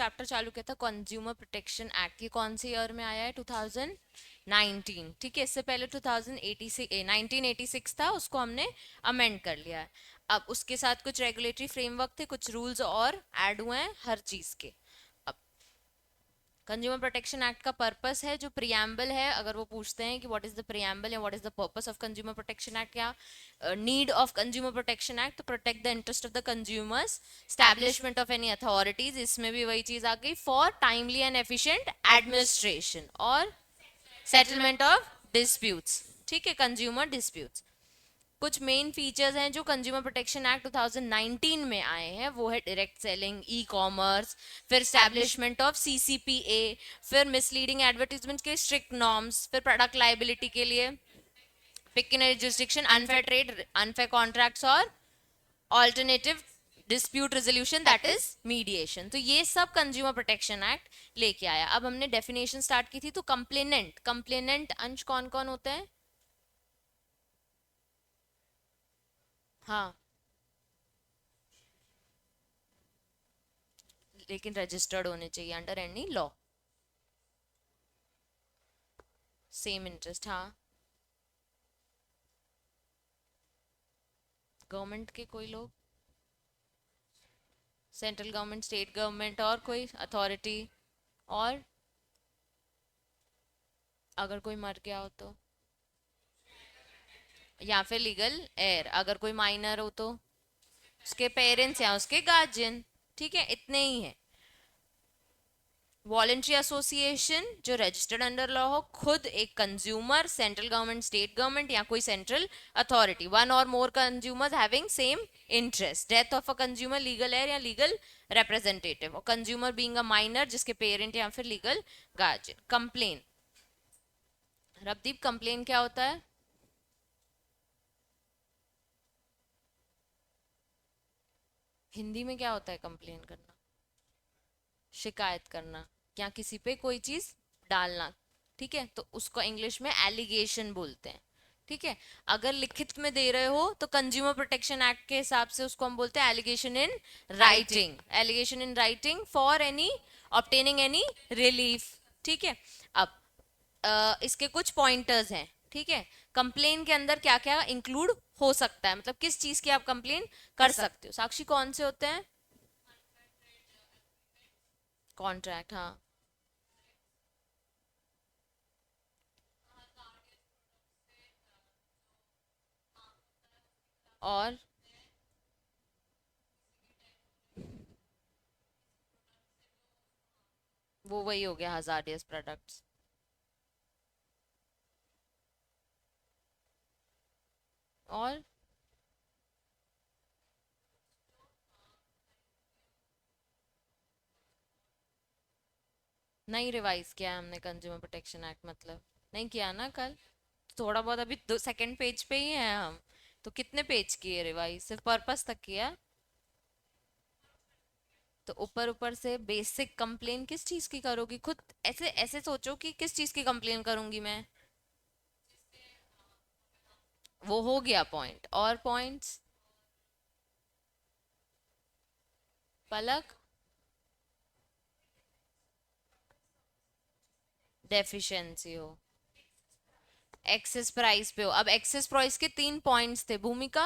Chapter चालू किया था कंज्यूमर प्रोटेक्शन एक्ट, ये कौन से ईयर में आया है? 2019, ठीक है। इससे पहले 2086 1986 था, उसको हमने अमेंड कर लिया है। अब उसके साथ कुछ रेगुलेटरी फ्रेमवर्क थे, कुछ रूल्स और ऐड हुए हैं हर चीज के। कंज्यूमर प्रोटेक्शन एक्ट का पर्पस है, जो प्रियम्बल है, अगर वो पूछते हैं कि व्हाट इज द प्रियम्बल या what is the purpose of consumer protection act या need of consumer protection act, तो protect the interest of the consumers, establishment of any authorities, इसमें भी वही चीज आ गई, for timely and efficient administration और सेटलमेंट ऑफ डिस्प्यूट्स, ठीक है, कंज्यूमर डिस्प्यूट्स। कुछ मेन फीचर्स हैं जो कंज्यूमर प्रोटेक्शन एक्ट 2019 में आए हैं, वो है डायरेक्ट सेलिंग, ई कॉमर्स, फिर स्टैब्लिशमेंट ऑफ सीसीपीए, फिर मिसलीडिंग एडवर्टीजमेंट के स्ट्रिक्ट नॉर्म्स, फिर प्रोडक्ट लाइबिलिटी के लिए pecuniary jurisdiction, unfair trade, unfair contracts और alternative dispute resolution that is mediation. तो ये सब कंज्यूमर प्रोटेक्शन एक्ट लेके आया। अब हमने डेफिनेशन स्टार्ट की थी, तो कंप्लेनेंट, कंप्लेनेंट अंश कौन कौन होते हैं? हाँ, लेकिन रजिस्टर्ड होने चाहिए under any law, same interest. हाँ, गवर्नमेंट के कोई लोग, सेंट्रल गवर्नमेंट, स्टेट गवर्नमेंट और कोई अथॉरिटी, और अगर कोई मर गया हो तो, या फिर लीगल एयर, अगर कोई माइनर हो तो उसके पेरेंट्स या उसके गार्जियन, ठीक है, इतने ही है। वॉलेंट्री एसोसिएशन जो रजिस्टर्ड अंडर लॉ हो, खुद एक consumer, central government, state government या कोई central authority, one or more consumers having same interest, death of a consumer, legal heir या लीगल रिप्रेजेंटेटिव, और कंज्यूमर बीइंग अ माइनर जिसके parent या फिर लीगल गार्जियन। कंप्लेन, रबदीप कंप्लेन क्या होता है? हिंदी में क्या होता है कंप्लेन करना? शिकायत करना या किसी पे कोई चीज डालना, ठीक है, तो उसको इंग्लिश में एलिगेशन बोलते हैं, ठीक है। अगर लिखित में दे रहे हो तो कंज्यूमर प्रोटेक्शन एक्ट के हिसाब से उसको हम बोलते हैं allegation in writing, allegation in writing for any obtaining any relief, ठीक है। अब इसके कुछ पॉइंटर्स हैं, ठीक है। कंप्लेन के अंदर क्या क्या इंक्लूड हो सकता है, मतलब किस चीज की आप कंप्लेन कर सकते हो? साक्षी, कौन से होते हैं? कॉन्ट्रैक्ट, हाँ। और वो वही हो गया हजार्डियस प्रोडक्ट्स। और नहीं रिवाइज किया है हमने कंज्यूमर प्रोटेक्शन एक्ट, मतलब नहीं किया ना कल, थोड़ा बहुत अभी दो सेकंड पेज पे ही हैं हम, तो कितने पेज किए रिवाइज? सिर्फ पर्पस तक किया? तो ऊपर ऊपर से बेसिक कंप्लेन किस चीज की करोगी? खुद ऐसे ऐसे सोचो कि किस चीज की कंप्लेन करूंगी मैं। वो हो गया पॉइंट, और पॉइंट्स? पलक, डेफिशिएंसी हो, एक्सेस प्राइस पे हो। अब एक्सेस प्राइस के तीन पॉइंट्स थे भूमिका,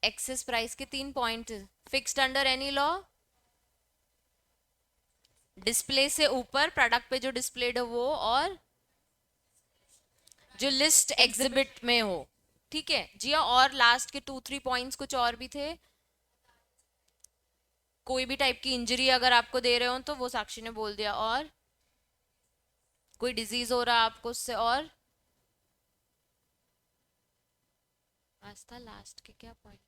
एक्सेस प्राइस के तीन point, fixed under any law, display से ऊपर प्रोडक्ट पे जो डिस्प्लेड हो वो, और जो लिस्ट एग्जिबिट में हो, ठीक है जिया। और लास्ट के टू थ्री पॉइंट्स कुछ और भी थे, कोई भी टाइप की इंजरी अगर आपको दे रहे हो तो वो साक्षी ने बोल दिया, और कोई डिजीज हो रहा है आपको उससे, और आस्था लास्ट के क्या पॉइंट?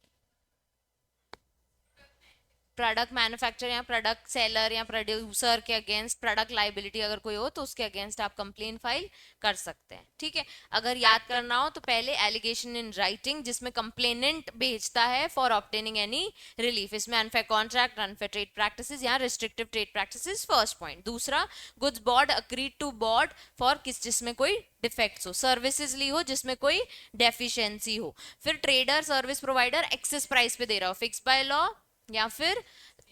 प्रोडक्ट मैन्युफैक्चरर या प्रोडक्ट सेलर या प्रोड्यूसर के अगेंस्ट प्रोडक्ट लाइबिलिटी अगर कोई हो तो उसके अगेंस्ट आप कंप्लेन फाइल कर सकते हैं, ठीक है। अगर याद करना हो तो पहले एलिगेशन इन राइटिंग, जिसमें कंप्लेनेंट भेजता है फॉर ऑब्टेनिंग एनी रिलीफ, इसमें unfair contract, unfair trade practices या restrictive trade practices, first point. दूसरा, goods bought agreed to bought for किस, जिसमें कोई डिफेक्ट्स हो, सर्विसेज ली हो जिसमें कोई डेफिशिएंसी हो। फिर trader, service provider excess price पे दे रहा हो फिक्स बाय लॉ, या फिर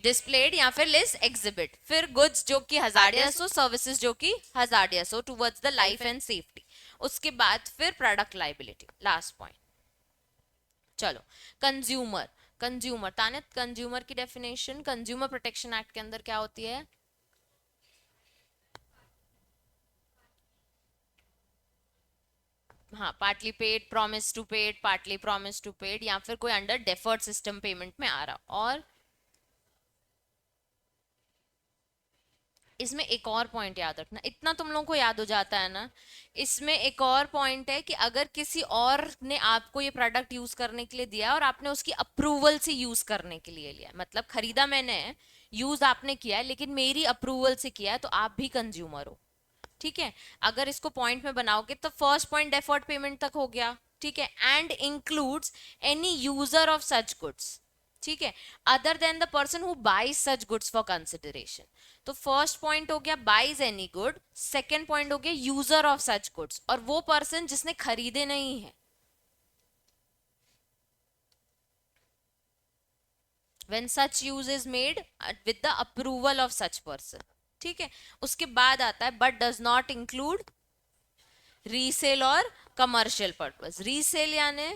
डिस्प्लेड या फिर लिस्ट एग्जिबिट, फिर गुड्स जो कि हजार्डियस हो, सर्विसेज जो कि हजार्डियस हो towards the life and safety. उसके बाद फिर प्रोडक्ट लाइबिलिटी, लास्ट पॉइंट। चलो, कंज्यूमर। कंज्यूमर ताने, कंज्यूमर की डेफिनेशन कंज्यूमर प्रोटेक्शन एक्ट के अंदर क्या होती है? हाँ, partly paid, promise to paid, partly promise to paid, या फिर कोई अंडर डेफर्ड सिस्टम पेमेंट में आ रहा। और इसमें एक और पॉइंट याद रखना, इतना तुम लोगों को याद हो जाता है ना। इसमें एक और पॉइंट है कि अगर किसी और ने आपको ये प्रोडक्ट यूज करने के लिए दिया और आपने उसकी अप्रूवल से यूज करने के लिए लिया, मतलब खरीदा मैंने है, यूज आपने किया है, लेकिन मेरी अप्रूवल से किया है, तो आप भी कंज्यूमर हो। ठीक है। अगर इसको पॉइंट में बनाओगे तो फर्स्ट पॉइंट डेफर्ड पेमेंट तक हो गया। ठीक है। And includes any user of such goods. ठीक है। Other than the person who buys such goods for consideration. तो फर्स्ट पॉइंट हो गया buys any good, second point हो गया यूजर ऑफ सच गुड्स, और वो पर्सन जिसने खरीदे नहीं है। when such use is made with the approval of such person। ठीक है। उसके बाद आता है but does not include resale और कमर्शियल पर्पस। रीसेल यानी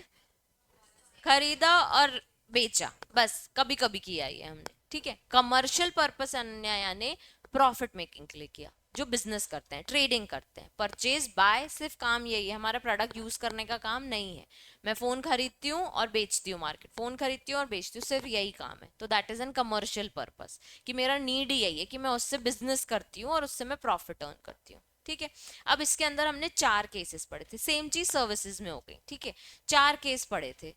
खरीदा और बेचा, बस कभी कभी किया ही है हमने। ठीक है। कमर्शियल पर्पस यानी प्रॉफिट मेकिंग के लिए किया, जो बिजनेस करते हैं, ट्रेडिंग करते हैं। परचेज बाय सिर्फ काम यही है, हमारा प्रोडक्ट यूज करने का काम नहीं है। मैं फोन खरीदती हूँ और बेचती हूँ, मार्केट फोन खरीदती हूँ और बेचती हूँ, सिर्फ यही काम है। तो that is an commercial purpose, कि मेरा नीड ही यही है कि मैं उससे बिजनेस करती हूँ और उससे मैं प्रॉफिट अर्न करती हूँ। ठीक है। अब इसके अंदर हमने 4 केसेस पढ़े थे, सेम चीज सर्विसेज में हो गई। ठीक है। 4 केस पढ़े थे,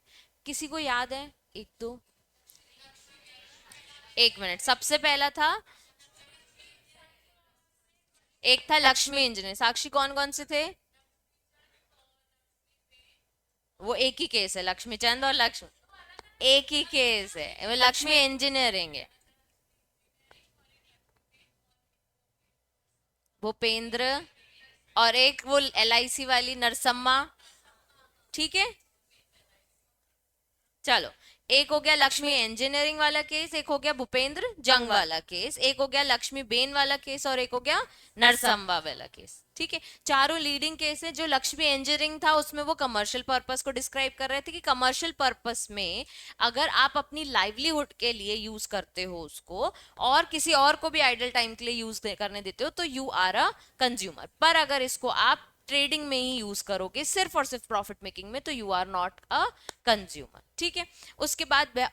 किसी को याद है? एक दो, एक मिनट। सबसे पहला था, एक था लक्ष्मी इंजीनियर। साक्षी कौन कौन से थे? वो एक ही केस है, लक्ष्मी चंद और लक्ष्मी, एक ही केस है, वो लक्ष्मी इंजीनियरिंग है। भूपेंद्र, और एक वो LIC वाली नरसम्मा। ठीक है। चलो, एक हो गया लक्ष्मी इंजीनियरिंग वाला केस, एक हो गया भूपेंद्र जंग वाला केस, एक हो गया लक्ष्मी बेन वाला केस, और एक हो गया नरसम्मा वाला केस। ठीक है। चारों लीडिंग केस है। जो लक्ष्मी इंजीनियरिंग था उसमें वो कमर्शियल पर्पस को डिस्क्राइब कर रहे थे कि कमर्शियल पर्पस में अगर आप अपनी लाइवलीहुड के लिए यूज करते हो उसको, और किसी और को भी आइडल टाइम के लिए यूज करने देते हो, तो यू आर अ कंज्यूमर। पर अगर इसको आप ट्रेडिंग में ही यूज करोगे, सिर्फ और सिर्फ प्रॉफिट मेकिंग में, तो you are not a consumer. ठीक है। उसके बाद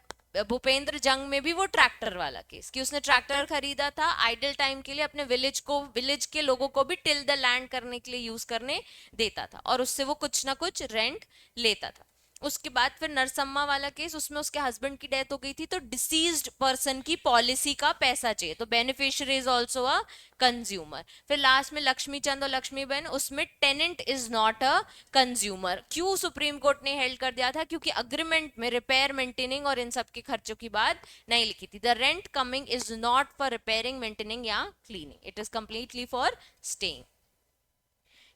भूपेंद्र जंग में भी वो ट्रैक्टर वाला केस, कि उसने ट्रैक्टर खरीदा था आइडल टाइम के लिए, अपने विलेज को, विलेज के लोगों को भी टिल द लैंड करने के लिए यूज करने देता था, और उससे वो कुछ ना कुछ रेंट लेता था। उसके बाद फिर नरसम्मा वाला केस, उसमें उसके हस्बैंड की डेथ हो गई थी, तो डिसीज्ड पर्सन की पॉलिसी का पैसा चाहिए, तो beneficiary is also a consumer. फिर लास्ट में लक्ष्मी चंद और लक्ष्मी बहन, उसमें tenant is not a consumer. क्यों सुप्रीम कोर्ट ने हेल्ड कर दिया था? क्योंकि अग्रीमेंट में रिपेयर, मेंटेनिंग और इन सब के खर्चों की बात नहीं लिखी थी। The rent coming is not for repairing, maintaining या cleaning, it is completely for staying.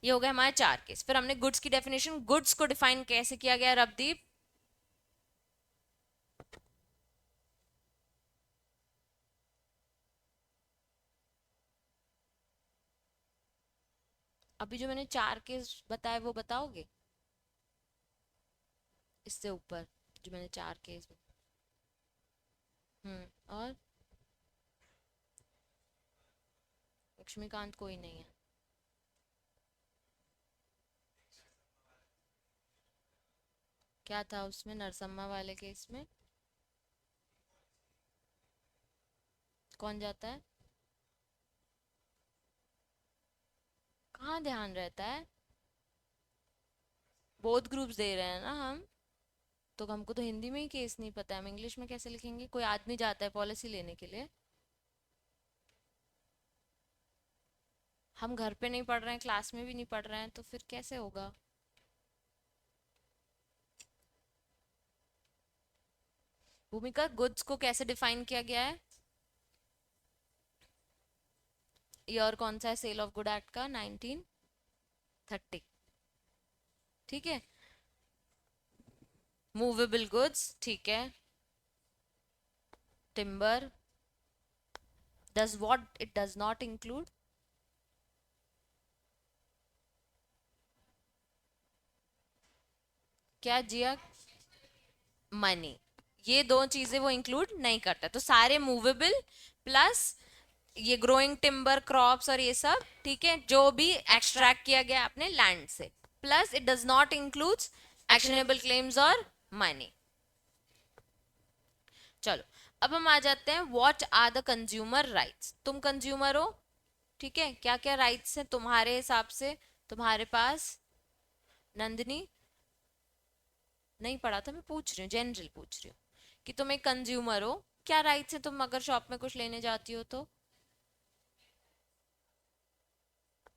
ये हो गए हमारे 4 केस। फिर हमने गुड्स की डेफिनेशन, गुड्स को डिफाइन कैसे किया गया रवदीप? अभी जो मैंने 4 केस बताए वो बताओगे? इससे ऊपर जो मैंने 4 केस। और लक्ष्मीकांत कोई नहीं है। क्या था उसमें नरसम्मा वाले केस में? कौन जाता है? कहाँ ध्यान रहता है? बोथ ग्रुप्स दे रहे हैं ना हम, तो हमको तो हिंदी में ही केस नहीं पता है, हम इंग्लिश में कैसे लिखेंगे? कोई आदमी जाता है पॉलिसी लेने के लिए, हम घर पे नहीं पढ़ रहे हैं, क्लास में भी नहीं पढ़ रहे हैं, तो फिर कैसे होगा? भूमिका, गुड्स को कैसे डिफाइन किया गया है? ईयर कौन सा है सेल ऑफ गुड एक्ट का? 1930। ठीक है। मूवेबल गुड्स, ठीक है। Timber, Does what it does not include? क्या जिया? मनी। ये दो चीजें वो इंक्लूड नहीं करता, तो सारे मूवेबल प्लस ये ग्रोइंग टिम्बर क्रॉप्स और ये सब, ठीक है, जो भी एक्सट्रैक्ट किया गया अपने लैंड से, plus it does not includes actionable claims और मनी। चलो, अब हम आ जाते हैं what are the consumer rights. तुम कंज्यूमर हो, ठीक है, क्या क्या राइट्स हैं तुम्हारे हिसाब से तुम्हारे पास? नंदिनी, नहीं पढ़ा था, मैं पूछ रही हूँ, जनरल पूछ रही हूँ कि तुम एक कंज्यूमर हो, क्या राइट्स है तुम अगर शॉप में कुछ लेने जाती हो तो?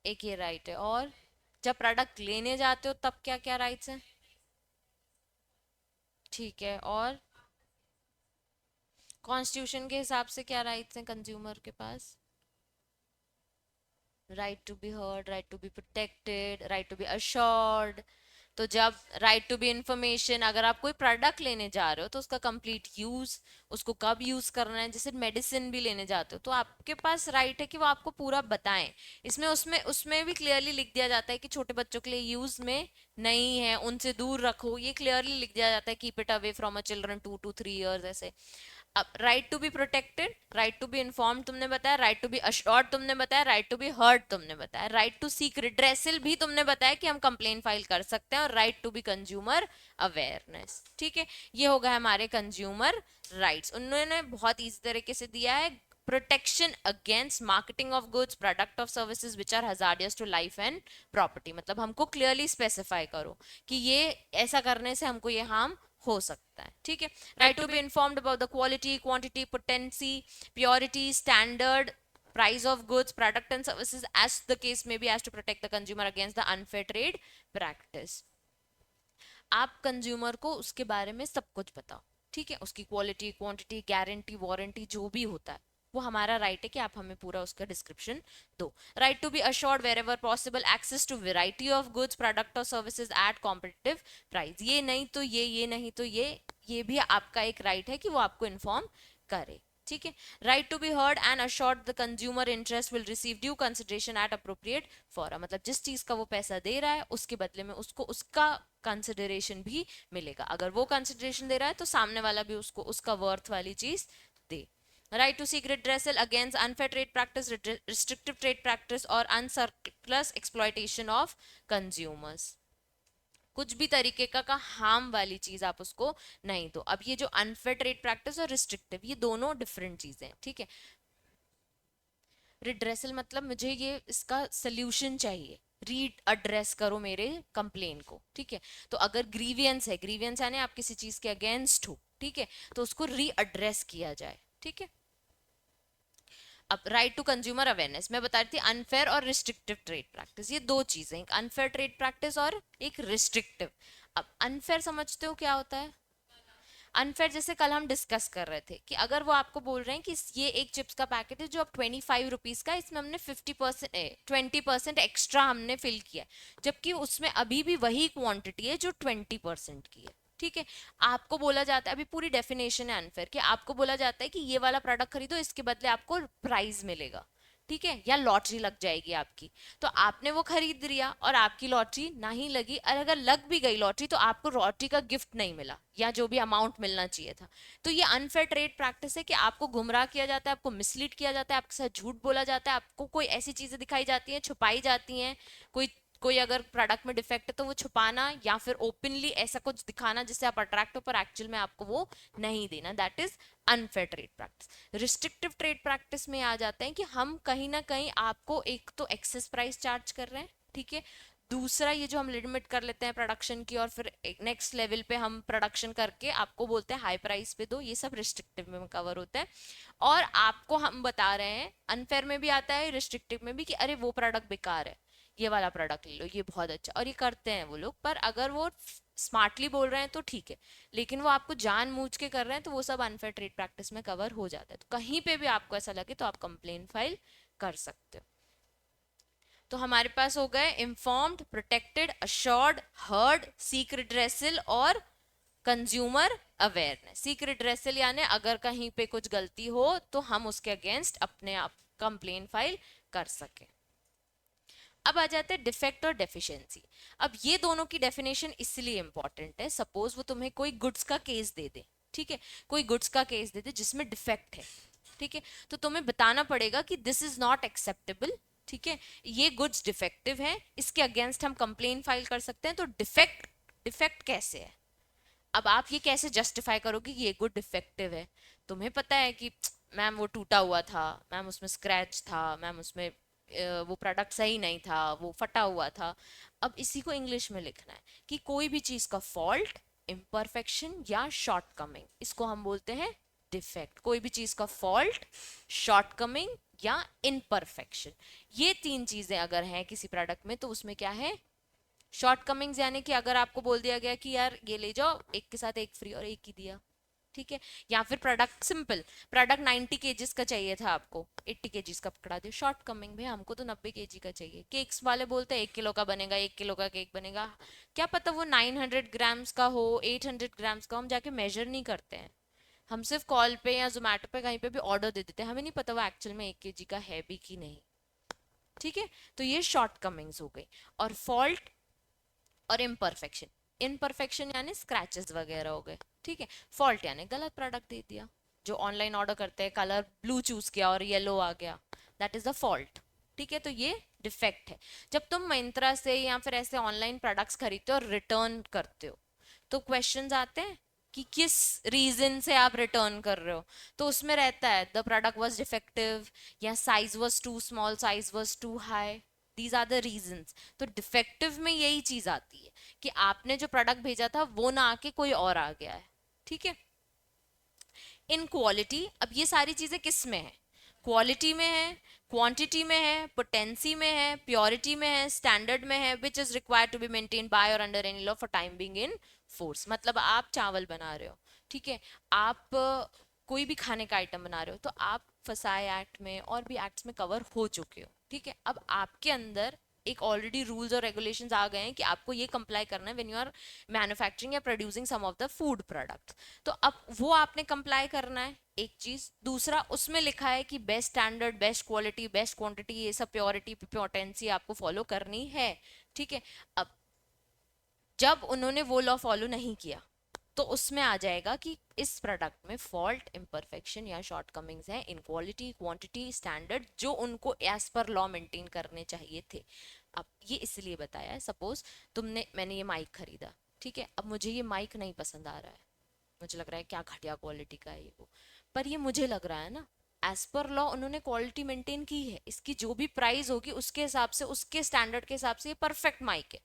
एक ये राइट है, और जब प्रोडक्ट लेने जाते हो तब क्या क्या राइट्स हैं? ठीक है, और कॉन्स्टिट्यूशन के हिसाब से क्या राइट्स हैं कंज्यूमर के पास? Right to be heard, right to be protected, right to be assured. तो जब राइट टू बी इंफॉर्मेशन, अगर आप कोई प्रोडक्ट लेने जा रहे हो तो उसका कंप्लीट यूज, उसको कब यूज करना है, जैसे मेडिसिन भी लेने जाते हो तो आपके पास राइट है कि वो आपको पूरा बताएं। इसमें उसमें उसमें भी क्लियरली लिख दिया जाता है कि छोटे बच्चों के लिए यूज में नहीं है, उनसे दूर रखो, ये क्लियरली लिख दिया जाता है, keep it away from a children 2 to 3 years ऐसे। अब right to be protected, right to be inform तुमने बताया, राइट टू बी अश्योर्ड तुमने बताया, राइट टू बी हर्ड तुमने बताया, राइट टू सीक रिड्रेसल भी तुमने बताया कि हम कंप्लेन फाइल कर सकते हैं, और right to be consumer awareness. ठीक है, ये हो गया हमारे कंज्यूमर राइट्स। उन्होंने बहुत इजी तरीके से दिया है, protection against marketing of goods, product of services which are hazardous to life and property. मतलब हमको क्लियरली स्पेसिफाई करो कि ये ऐसा करने से हमको ये हार्म हो सकता है। ठीक है, right to be informed about the quality, quantity, potency, purity, standard, price of goods, product and services as the case may be, as to protect the consumer against the unfair trade practice। आप consumer को उसके बारे में सब कुछ बताओ, ठीक है, उसकी क्वालिटी, क्वांटिटी, गारंटी, वारंटी, जो भी होता है वो हमारा राइट है कि आप हमें पूरा उसका डिस्क्रिप्शन दो। Right to be assured wherever possible access to variety of goods, product और सर्विसेज एट कॉम्पिटिटिव प्राइस। ये नहीं तो ये नहीं तो ये भी आपका एक राइट है कि वो आपको इन्फॉर्म करे। ठीक है, right to be heard and assured the consumer interest will receive due consideration at appropriate forum. मतलब जिस चीज का वो पैसा दे रहा है उसके बदले में उसको उसका कंसिडरेशन भी मिलेगा। अगर वो कंसिडरेशन दे रहा है तो सामने वाला भी उसको उसका वर्थ वाली चीज दे। Right to seek redressal against unfair trade practice, restrictive trade practice और अनसर्कुलस एक्सप्लॉयटेशन ऑफ कंज्यूमर्स। कुछ भी तरीके का हार्म वाली चीज आप उसको नहीं दो। अब ये जो अनफेयर ट्रेड प्रैक्टिस और रिस्ट्रिक्टिव, ये दोनों डिफरेंट चीजें हैं। ठीक है, रिड्रेसल मतलब मुझे ये इसका सोल्यूशन चाहिए, रीड एड्रेस करो मेरे कंप्लेन को। ठीक है, तो अगर ग्रीवियंस है, ग्रीवियंस यानी आप किसी चीज के अगेंस्ट हो, ठीक है, तो उसको री एड्रेस किया जाए। ठीक है, अब राइट टू कंज्यूमर अवेयरनेस मैं बता रही थी, अनफेयर और रिस्ट्रिक्टिव ट्रेड प्रैक्टिस, ये दो चीजें, एक अनफेयर ट्रेड प्रैक्टिस और एक रिस्ट्रिक्टिव। अब अनफेयर समझते हो क्या होता है? अनफेयर जैसे कल हम डिस्कस कर रहे थे कि अगर वो आपको बोल रहे हैं कि ये एक चिप्स का पैकेट है जो अब 25 रुपीज का, इसमें हमने 50% 20% एक्स्ट्रा हमने फिल किया, जबकि उसमें अभी भी वही क्वांटिटी है जो 20% की है। ठीक है, आपको बोला जाता है, अभी पूरी डेफिनेशन है अनफेयर कि आपको बोला जाता है कि ये वाला प्रोडक्ट खरीदो, इसके बदले आपको प्राइज मिलेगा, ठीक है, या लॉटरी लग जाएगी आपकी। तो आपने वो खरीद लिया और आपकी लॉटरी नहीं लगी, और अगर लग भी गई लॉटरी तो आपको लॉटरी का गिफ्ट नहीं मिला या जो भी अमाउंट मिलना चाहिए था। तो ये अनफेयर ट्रेड प्रैक्टिस है कि आपको गुमराह किया जाता है, आपको मिसलीड किया जाता है, आपके साथ झूठ बोला जाता है, आपको कोई ऐसी चीजें दिखाई जाती हैं, छुपाई जाती हैं, कोई कोई अगर प्रोडक्ट में डिफेक्ट है तो वो छुपाना या फिर ओपनली ऐसा कुछ दिखाना जिससे आप अट्रैक्ट हो, पर एक्चुअल में आपको वो नहीं देना, that is unfair trade practice. Restrictive trade practice में आ जाते हैं कि हम कहीं ना कहीं आपको एक तो एक्सेस प्राइस चार्ज कर रहे हैं, ठीक है, दूसरा ये जो हम लिमिट कर लेते हैं प्रोडक्शन की, और फिर नेक्स्ट लेवल पे हम प्रोडक्शन करके आपको बोलते हैं हाई प्राइस पे दो, ये सब रिस्ट्रिक्टिव में कवर होता है। और आपको हम बता रहे हैं, अनफेयर में भी आता है, रिस्ट्रिक्टिव में भी, कि अरे वो प्रोडक्ट बेकार है, ये वाला प्रोडक्ट ले लो, ये बहुत अच्छा, और ये करते हैं वो लोग, पर अगर वो स्मार्टली बोल रहे हैं तो ठीक है, लेकिन वो आपको जान मूझ के कर रहे हैं तो वो सब अनफेयर ट्रेड प्रैक्टिस में कवर हो जाता है। तो कहीं पे भी आपको ऐसा लगे तो आप कंप्लेन फाइल कर सकते हो। तो हमारे पास हो गए informed, protected, assured, heard, seek redressal और कंज्यूमर अवेयरनेस, सीक्रेट रेसल यानी अगर कहीं पे कुछ गलती हो तो हम उसके अगेंस्ट अपने आप कंप्लेन फाइल कर सके। अब आ जाते हैं डिफेक्ट और डेफिशिएंसी। अब ये दोनों की डेफिनेशन इसलिए इंपॉर्टेंट है, सपोज वो तुम्हें कोई गुड्स का केस दे दे, ठीक है, कोई गुड्स का केस दे दे जिसमें डिफेक्ट है, ठीक है, तो तुम्हें बताना पड़ेगा कि दिस इज नॉट एक्सेप्टेबल, ठीक है, ये गुड्स डिफेक्टिव है, इसके अगेंस्ट हम कंप्लेन फाइल कर सकते हैं। तो डिफेक्ट डिफेक्ट कैसे है, अब आप ये कैसे जस्टिफाई करोगे कि ये गुड डिफेक्टिव है? तुम्हें पता है कि मैम वो टूटा हुआ था, मैम उसमें स्क्रैच था, मैम उसमें वो प्रोडक्ट सही नहीं था, वो फटा हुआ था। अब इसी को इंग्लिश में लिखना है कि कोई भी चीज का फॉल्ट, इम्परफेक्शन या शॉर्टकमिंग, इसको हम बोलते हैं डिफेक्ट। कोई भी चीज का फॉल्ट, शॉर्टकमिंग या इनपरफेक्शन, ये तीन चीजें अगर हैं किसी प्रोडक्ट में तो उसमें क्या है, शॉर्टकमिंग्स। यानी कि अगर आपको बोल दिया गया कि यार ये ले जाओ, एक के साथ एक फ्री और एक ही दिया, ठीक है, या फिर प्रोडक्ट सिंपल, प्रोडक्ट 90 केजीज का चाहिए था आपको, 80 केजीज का पकड़ा दिया, शॉर्ट कमिंग भाई हमको तो 90 केजी का चाहिए। केक्स वाले बोलते हैं 1 किलो का बनेगा, 1 किलो का केक बनेगा, क्या पता वो 900 ग्राम्स का हो, 800 ग्राम्स का, हम जाके मेजर नहीं करते हैं, हम सिर्फ कॉल पे या जोमेटो पे कहीं पे भी ऑर्डर दे देते हैं, हमें नहीं पता वो एक्चुअल में 1 केजी का है भी कि नहीं, ठीक है। तो ये शॉर्ट कमिंग्स हो गई। और फॉल्ट और इम्परफेक्शन, इनपरफेक्शन यानी स्क्रैचेस वगैरह हो गए, ठीक है। फॉल्ट यानी गलत प्रोडक्ट दे दिया, जो ऑनलाइन ऑर्डर करते हैं कलर ब्लू चूज किया और येलो आ गया, दैट इज द फॉल्ट, ठीक है। तो ये डिफेक्ट है। जब तुम मिंत्रा से या फिर ऐसे ऑनलाइन प्रोडक्ट्स खरीदते हो और रिटर्न करते हो तो क्वेश्चंस आते हैं कि किस रीजन से आप रिटर्न कर रहे हो, तो उसमें रहता है द प्रोडक्ट वाज डिफेक्टिव, या size was too small, size was too high, these are the reasons. तो डिफेक्टिव में यही चीज आती है कि आपने जो प्रोडक्ट भेजा था वो ना आके कोई और आ गया है, ठीक है। इन क्वालिटी, अब ये सारी चीजें किस में है, क्वालिटी में है, क्वांटिटी में है, पोटेंसी में है, प्योरिटी में है, स्टैंडर्ड में है, which is required to be maintain by or under any law for time being in force. मतलब आप चावल बना रहे हो, ठीक है, आप कोई भी खाने का आइटम बना रहे हो तो आप फसाई एक्ट में और भी एक्ट्स में कवर हो चुके हो, ठीक है। अब आपके अंदर एक ऑलरेडी रूल्स और रेगुलेशंस आ गए हैं कि आपको ये कंप्लाई करना है व्हेन यू आर मैन्युफैक्चरिंग या producing some of the food products. तो अब वो आपने कंप्लाई करना है, एक चीज। दूसरा, उसमें लिखा है कि best standard, best quality, best quantity, ये सब प्योरिटी पोटेंसी आपको फॉलो करनी है, ठीक है। अब जब उन्होंने वो लॉ फॉलो नहीं किया तो उसमें आ जाएगा कि इस प्रोडक्ट में फॉल्ट, इम्परफेक्शन या शॉर्टकमिंग्स हैं इन क्वालिटी, क्वांटिटी, स्टैंडर्ड, जो उनको एज पर लॉ मेंटेन करने चाहिए थे। अब ये इसलिए बताया है, सपोज मैंने ये माइक खरीदा, ठीक है, अब मुझे ये माइक नहीं पसंद आ रहा है, मुझे लग रहा है क्या घटिया क्वालिटी का है ये वो, पर ये मुझे लग रहा है ना, एज पर लॉ उन्होंने क्वालिटी मेंटेन की है, इसकी जो भी प्राइस होगी उसके हिसाब से, उसके स्टैंडर्ड के हिसाब से ये परफेक्ट माइक है,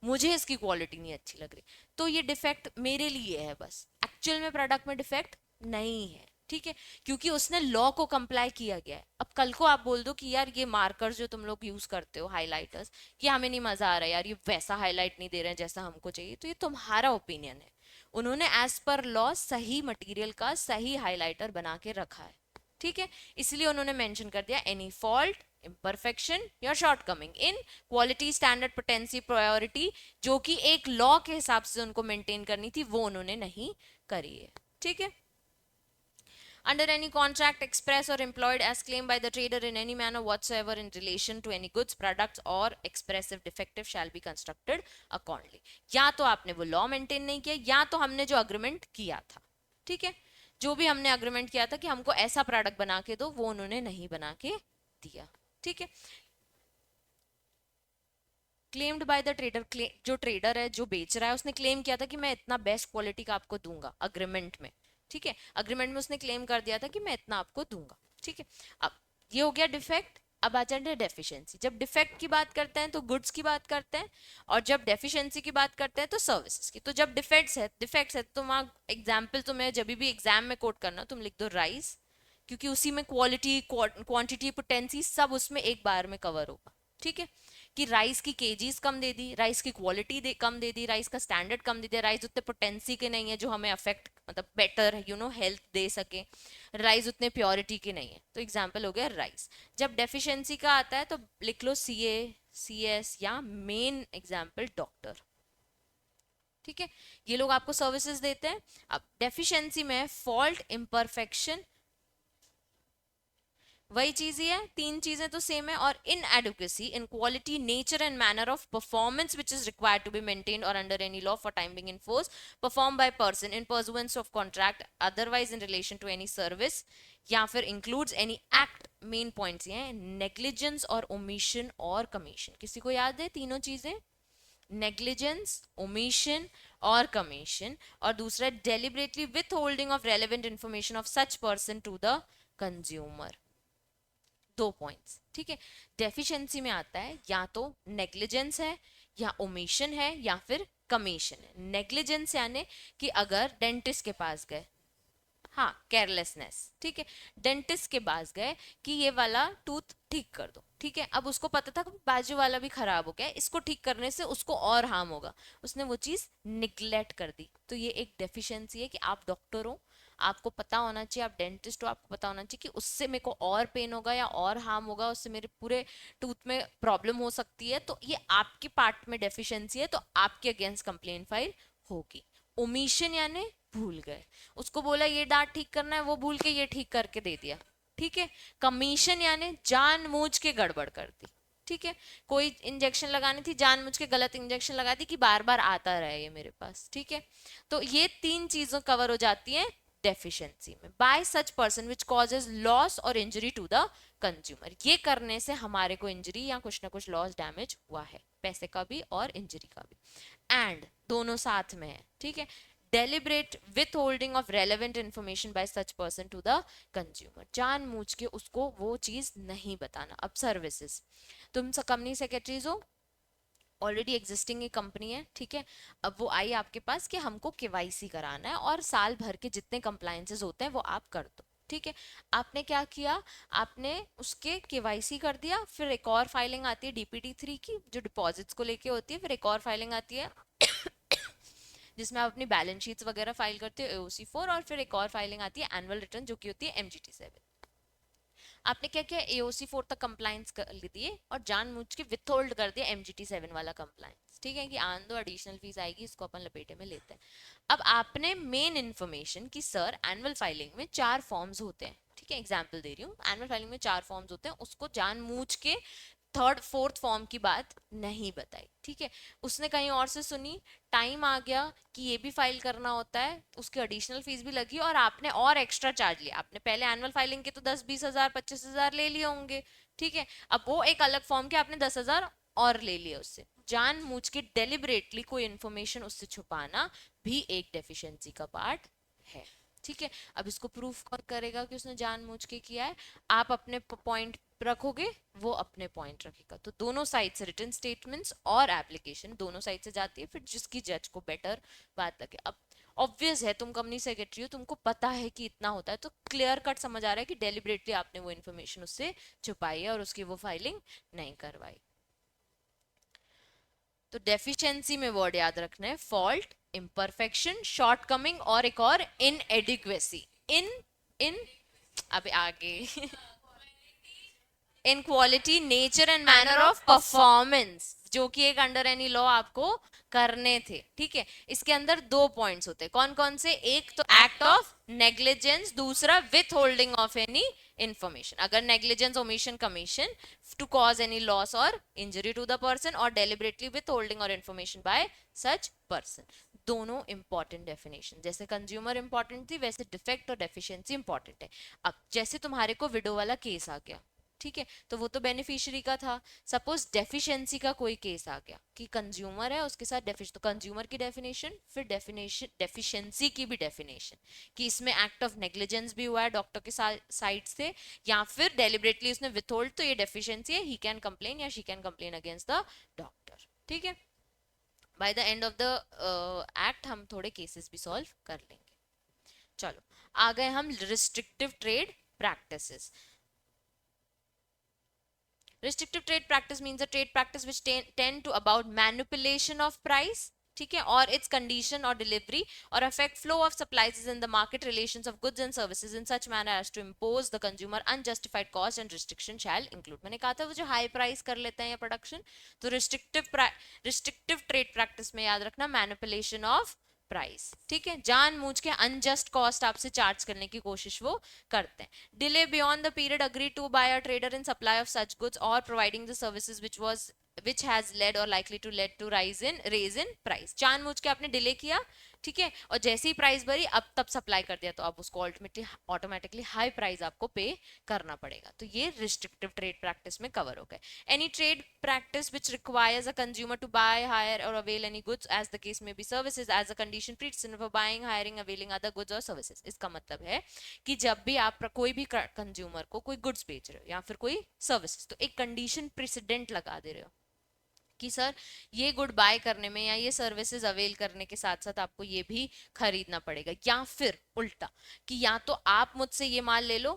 मुझे इसकी क्वालिटी नहीं अच्छी लग रही, तो ये डिफेक्ट मेरे लिए है, बस एक्चुअल में प्रोडक्ट में डिफेक्ट नहीं है, ठीक है, क्योंकि उसने लॉ को कंप्लाई किया गया है। अब कल को आप बोल दो कि यार ये मार्कर्स जो तुम लोग यूज करते हो, हाइलाइटर्स, ये हमें नहीं मजा आ रहा है यार, ये वैसा हाईलाइट नहीं दे रहे हैं जैसा हमको चाहिए, तो ये तुम्हारा ओपिनियन है, उन्होंने एज पर लॉ सही मटेरियल का सही हाइलाइटर बना के रखा है, ठीक है। इसलिए उन्होंने मेंशन कर दिया एनी फॉल्ट, imperfection या shortcoming in quality, standard, potency, priority, जो कि एक लॉ के हिसाब से उनको मेंटेन करनी थी, वो उन्होंने नहीं करी है, ठीक है। Under any contract express or employed as claimed by the trader in any manner whatsoever in relation to any goods, products or expressive defective shall be constructed accordingly। या तो आपने वो लॉ मेंटेन नहीं किया, या तो हमने जो अग्रीमेंट किया था, ठीक है, जो भी हमने अग्रीमेंट किया था कि हमको ऐसा प्रोडक्ट बना के दो, वो उन्होंने नहीं बना के दिया, ठीक है। क्लेम्ड बाय द ट्रेडर, जो ट्रेडर है जो बेच रहा है उसने क्लेम किया था कि मैं इतना बेस्ट क्वालिटी का आपको दूंगा अग्रीमेंट में, ठीक है, अग्रीमेंट में उसने क्लेम कर दिया था कि मैं इतना आपको दूंगा, ठीक है। अब ये हो गया डिफेक्ट। अब आ जाते हैं डेफिशिएंसी। जब डिफेक्ट की बात करते हैं तो गुड्स की बात करते हैं, और जब डेफिशिएंसी की बात करते हैं तो सर्विसेज की। तो जब डिफेक्ट्स है तो वहाँ एग्जाम्पल तुम्हें जब भी एग्जाम में कोट करना तुम लिख दो राइस, क्योंकि उसी में क्वालिटी, क्वांटिटी, पोटेंसी सब उसमें एक बार में कवर होगा, ठीक है। कि राइस की केजीज कम दे दी, राइस की क्वालिटी कम दे दी, राइस का स्टैंडर्ड कम दे दिया, राइस उतने पोटेंसी के नहीं है जो हमें अफेक्ट, मतलब बेटर हेल्थ दे सके, राइस उतने प्योरिटी के नहीं है, तो एग्जाम्पल हो गया राइस। जब डेफिशिएंसी का आता है तो लिख लो CA, CS या मेन एग्जाम्पल डॉक्टर, ठीक है, ये लोग आपको सर्विसेज देते हैं। अब डेफिशिएंसी में फॉल्ट, इम्परफेक्शन, वही चीज ही है, तीन चीजें तो सेम है। और inadequacy in quality, nature and manner of performance which is required to be maintained or under any law for time being in force perform by person in pursuance of contract otherwise in relation to any service, या फिर includes any act. Main points ये हैं, negligence और omission और commission. किसी को याद है तीनों चीजें? नेग्लिजेंस, ओमिशन और कमीशन। और दूसरा deliberately withholding of relevant information of such person to the consumer. दो पॉइंट्स, ठीक है। डेफिशिएंसी में आता है या तो नेग्लिजेंस है या ओमिशन है या फिर कमीशन है। नेग्लिजेंस यानी कि अगर डेंटिस्ट के पास गए, हाँ केयरलेसनेस, ठीक है, डेंटिस्ट के पास गए कि ये वाला टूथ ठीक कर दो, ठीक है, अब उसको पता था कि बाजू वाला भी खराब हो गया, इसको ठीक करने से उसको और हार्म होगा, उसने वो चीज निग्लेक्ट कर दी। तो ये एक डेफिशिएंसी है कि आप डॉक्टर हो, आपको पता होना चाहिए, आप डेंटिस्ट हो, आपको पता होना चाहिए कि उससे मेरे को और पेन होगा या और हार्म होगा, उससे मेरे पूरे टूथ में प्रॉब्लम हो सकती है, तो ये आपके पार्ट में डेफिशिएंसी है, तो आपके अगेंस्ट कंप्लेन फाइल होगी। ओमिशन यानी भूल गए, उसको बोला ये दांत ठीक करना है, वो भूल के ये ठीक करके दे दिया, ठीक है। कमीशन यानी जानबूझ के गड़बड़ कर दी, ठीक है, कोई इंजेक्शन लगानी थी, जानबूझ के गलत इंजेक्शन लगा दी कि बार बार आता रहे ये मेरे पास, ठीक है। तो ये तीन चीजों कवर हो जाती हैं डेफिशिएंसी में। Bye such person which causes loss or injury to the consumer, ये करने से हमारे को इंजरी या कुछ ना कुछ लॉस डैमेज हुआ है, पैसे का भी और इंजरी का भी। एंड दोनों साथ में है, ठीक है। Deliberate withholding of relevant information by such person to the consumer, जानबूझ के उसको वो चीज नहीं बताना। अब सर्विसेज, तुम कंपनी सेक्रेटरीज हो, ऑलरेडी एग्जिस्टिंग एक कंपनी है, ठीक है, अब वो आई आपके पास कि हमको केवाईसी कराना है और साल भर के जितने कंप्लायंसेस होते हैं वो आप कर दो, ठीक है। आपने क्या किया, आपने उसके केवाईसी कर दिया, फिर एक और फाइलिंग आती है DPT3 की जो डिपॉजिट्स को लेके होती है, फिर एक और फाइलिंग आती है जिसमें आप अपनी बैलेंस शीट्स वगैरह फाइल करते हो AOC4, और फिर एक और फाइलिंग आती है एनुअल रिटर्न जो कि होती है MGT7। आपने क्या किया, AOC4 तक कंप्लायंस कर दिए और जानबूझ के विथहोल्ड कर दिया MGT7 वाला कंप्लायंस, ठीक है, कि आन दो एडिशनल फीस आएगी, इसको अपन लपेटे में लेते हैं। अब आपने मेन इन्फॉर्मेशन कि सर एनुअल फाइलिंग में 4 फॉर्म्स होते हैं, ठीक है, एग्जाम्पल दे रही हूँ, एनुअल फाइलिंग में 4 फॉर्म्स होते हैं, उसको जानबूझ के थर्ड फोर्थ फॉर्म की बात नहीं बताई, ठीक है। उसने कहीं और से सुनी, टाइम आ गया कि ये भी फाइल करना होता है, उसकी एडिशनल फीस भी लगी और आपने और एक्स्ट्रा चार्ज लिया। आपने पहले एनुअल फाइलिंग के तो 10-20 हज़ार 25 हज़ार ले लिए होंगे, ठीक है, अब वो एक अलग फॉर्म के आपने 10 हज़ार और ले लिए उससे। जानबूझ के डेलिबरेटली कोई इंफॉर्मेशन उससे छुपाना भी एक डेफिशिएंसी का पार्ट है, ठीक है। अब इसको प्रूफ कौन करेगा कि उसने जानबूझ के किया है? आप अपने पॉइंट रखोगे, वो अपने पॉइंट रखेगा, तो दोनों साइड से रिटन स्टेटमेंट्स और एप्लीकेशन दोनों साइड से जाती है, फिर जिसकी जज को बेटर बात लगे। अब ऑब्वियस है, तुम कंपनी सेक्रेटरी हो, तुमको पता है कि इतना होता है, तो क्लियर कट समझ आ रहा है कि डेलिबरेटली आपने वो इन्फॉर्मेशन उससे छुपाई है और उसकी वो फाइलिंग नहीं करवाई। तो डेफिशिएंसी में वर्ड याद रखना है, फॉल्ट, इम्परफेक्शन, शॉर्टकमिंग और एक और इनएडिक्वेसी। इन इन अब आगे इन quality, nature and manner of performance, जो कि एक अंडर एनी लॉ आपको करने थे, ठीक है। इसके अंदर 2 पॉइंट्स होते हैं, कौन कौन से? एक तो एक्ट ऑफ नेग्लिजेंस, दूसरा withholding of any information. अगर negligence, omission, commission to cause any loss or injury to the person, और deliberately withholding or information by such person. दोनों इंपॉर्टेंट डेफिनेशन, जैसे कंज्यूमर इंपॉर्टेंट थी वैसे defect और deficiency important है। अब जैसे तुम्हारे को विडो वाला केस आ गया, ठीक है, तो वो तो बेनिफिशियरी का था। सपोज डेफिशिएंसी का कोई केस आ गया कि कंज्यूमर है उसके साथ डेफिश, तो कंज्यूमर की डेफिनेशन, फिर डेफिनेशन डेफिशिएंसी की भी डेफिनेशन कि इसमें एक्ट ऑफ नेग्लिजेंस भी हुआ है डॉक्टर के साइड से, या फिर डेलिबरेटली उसने विथहोल्ड, तो ये डेफिशिएंसी है, ही कैन कंप्लेन या she can complain against the doctor, ठीक है। By the end of the act हम थोड़े केसेस भी सॉल्व कर लेंगे। चलो आ गए हम restrictive trade practices. Restrictive trade practice means a trade practice which tend to about manipulation of price, ठीक है, और इट्स कंडीशन और डिलीवरी और affect flow of supplies in the market relations of goods and services in such manner as to impose the consumer unjustified cost and restriction shall include. मैंने कहा था वो जो हाई प्राइस कर लेते हैं या प्रोडक्शन, तो रिस्ट्रिक्टिव ट्रेड प्रैक्टिस में याद रखना मैनिपुलेशन ऑफ प्राइस, ठीक है, जानबूझ के अनजस्ट कॉस्ट आपसे चार्ज करने की कोशिश वो करते हैं। Delay beyond the period agree to by a trader in supply of such goods or providing the services which has led or likely to lead to raise in price। जानबूझ के आपने डिले किया, ठीक है, और जैसे ही प्राइस बढ़ी अब तब सप्लाई कर दिया, तो आप उसको ऑटोमेटिकली हाई प्राइस आपको पे करना पड़ेगा। तो ये रिस्ट्रिक्टिव ट्रेड प्रैक्टिस में कवर हो गए। Any trade practice which requires a consumer to buy, hire or avail any goods as the case may be services as a condition precedent for buying, hiring, availing other goods or services। इसका मतलब है कि जब भी आप कोई भी consumer को कोई गुड्स बेच रहे हो या फिर कोई सर्विसेज, तो एक कंडीशन प्रेसिडेंट लगा दे रहे हो कि सर ये गुड बाय करने में या ये सर्विसेज अवेल करने के साथ साथ आपको ये भी खरीदना पड़ेगा, या फिर उल्टा कि या तो आप मुझसे ये माल ले लो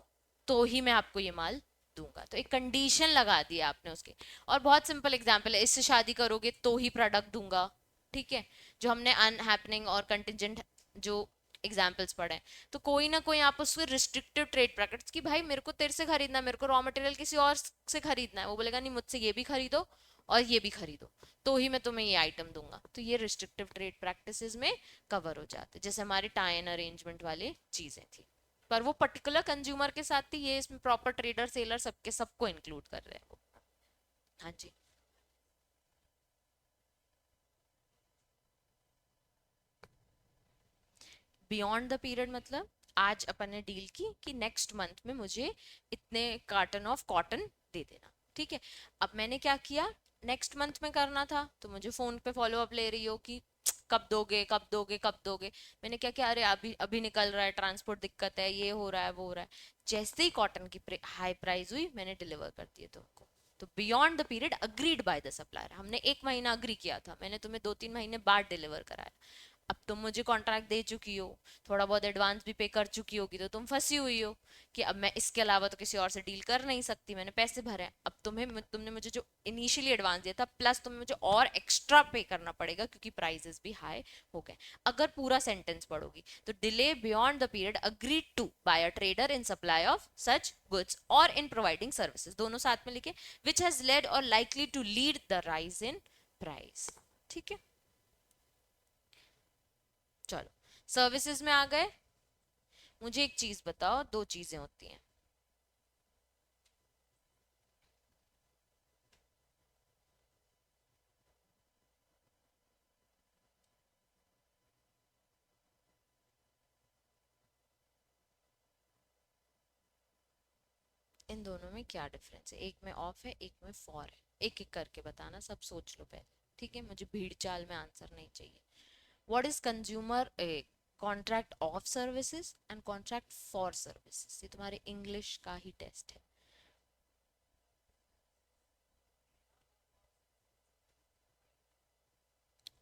तो ही मैं आपको ये माल दूंगा। तो एक कंडीशन लगा दी आपने उसके। और बहुत सिंपल एग्जांपल है, इससे शादी करोगे तो ही प्रोडक्ट दूंगा, ठीक है, जो हमने अनहैपनिंग और कंटिजेंट जो एग्जाम्पल्स पढ़े हैं। तो कोई ना कोई आप उसको रिस्ट्रिक्टिव ट्रेड प्रैक्टिस कि भाई मेरे को तेरे से खरीदना, मेरे को रॉ मटेरियल किसी और से खरीदना है, वो बोलेगा नहीं मुझसे ये भी खरीदो और ये भी खरीदो तो ही मैं तुम्हें ये आइटम दूंगा। तो ये रिस्ट्रिक्टिव ट्रेड प्रैक्टिसेस में कवर हो जाते, जैसे हमारे टाई एंड अरेंजमेंट वाली चीजें थी, पर वो पर्टिकुलर कंज्यूमर के साथ थी, ये इसमें प्रॉपर ट्रेडर सेलर सबके सबको इंक्लूड कर रहे हैं वो। हाँ जी। बियॉन्ड द पीरियड मतलब आज अपन ने डील की कि नेक्स्ट मंथ में मुझे इतने कार्टन ऑफ कॉटन दे देना, ठीक है। अब मैंने क्या किया, नेक्स्ट मंथ में करना था तो मुझे फोन पे फॉलो अप ले रही हो कि कब दोगे कब दोगे कब दोगे। मैंने क्या किया, अरे अभी अभी निकल रहा है, ट्रांसपोर्ट दिक्कत है, ये हो रहा है वो हो रहा है। जैसे ही कॉटन की हाई प्राइस हुई मैंने डिलीवर कर दिए तुमको। तो beyond the period agreed by the supplier, हमने एक महीना अग्री किया था, मैंने तुम्हें 2-3 महीने बाद डिलीवर कराया। अब तुम मुझे कॉन्ट्रैक्ट दे चुकी हो, थोड़ा बहुत एडवांस भी पे कर चुकी होगी, तो तुम फंसी हुई हो कि अब मैं इसके अलावा तो किसी और से डील कर नहीं सकती, मैंने पैसे भरे हैं। अब तुमने मुझे जो इनिशियली एडवांस दिया था प्लस तुम्हें मुझे और एक्स्ट्रा पे करना पड़ेगा क्योंकि प्राइजेस भी हाई हो गए। अगर पूरा सेंटेंस पढ़ोगी तो delay beyond the period agreed to by a trader in supply of such goods और इन प्रोवाइडिंग सर्विसेज, दोनों साथ में लिखे, विच हैज लेड और likely to lead the rise in price, ठीक है। चलो सर्विसेज में आ गए। मुझे एक चीज बताओ, दो चीजें होती हैं, इन दोनों में क्या डिफरेंस है, एक में ऑफ है एक में फॉर है, एक एक करके बताना, सब सोच लो पहले, ठीक है, मुझे भीड़ चाल में आंसर नहीं चाहिए। What is consumer contract of services and contract for services, ये तुम्हारे इंग्लिश का ही टेस्ट है।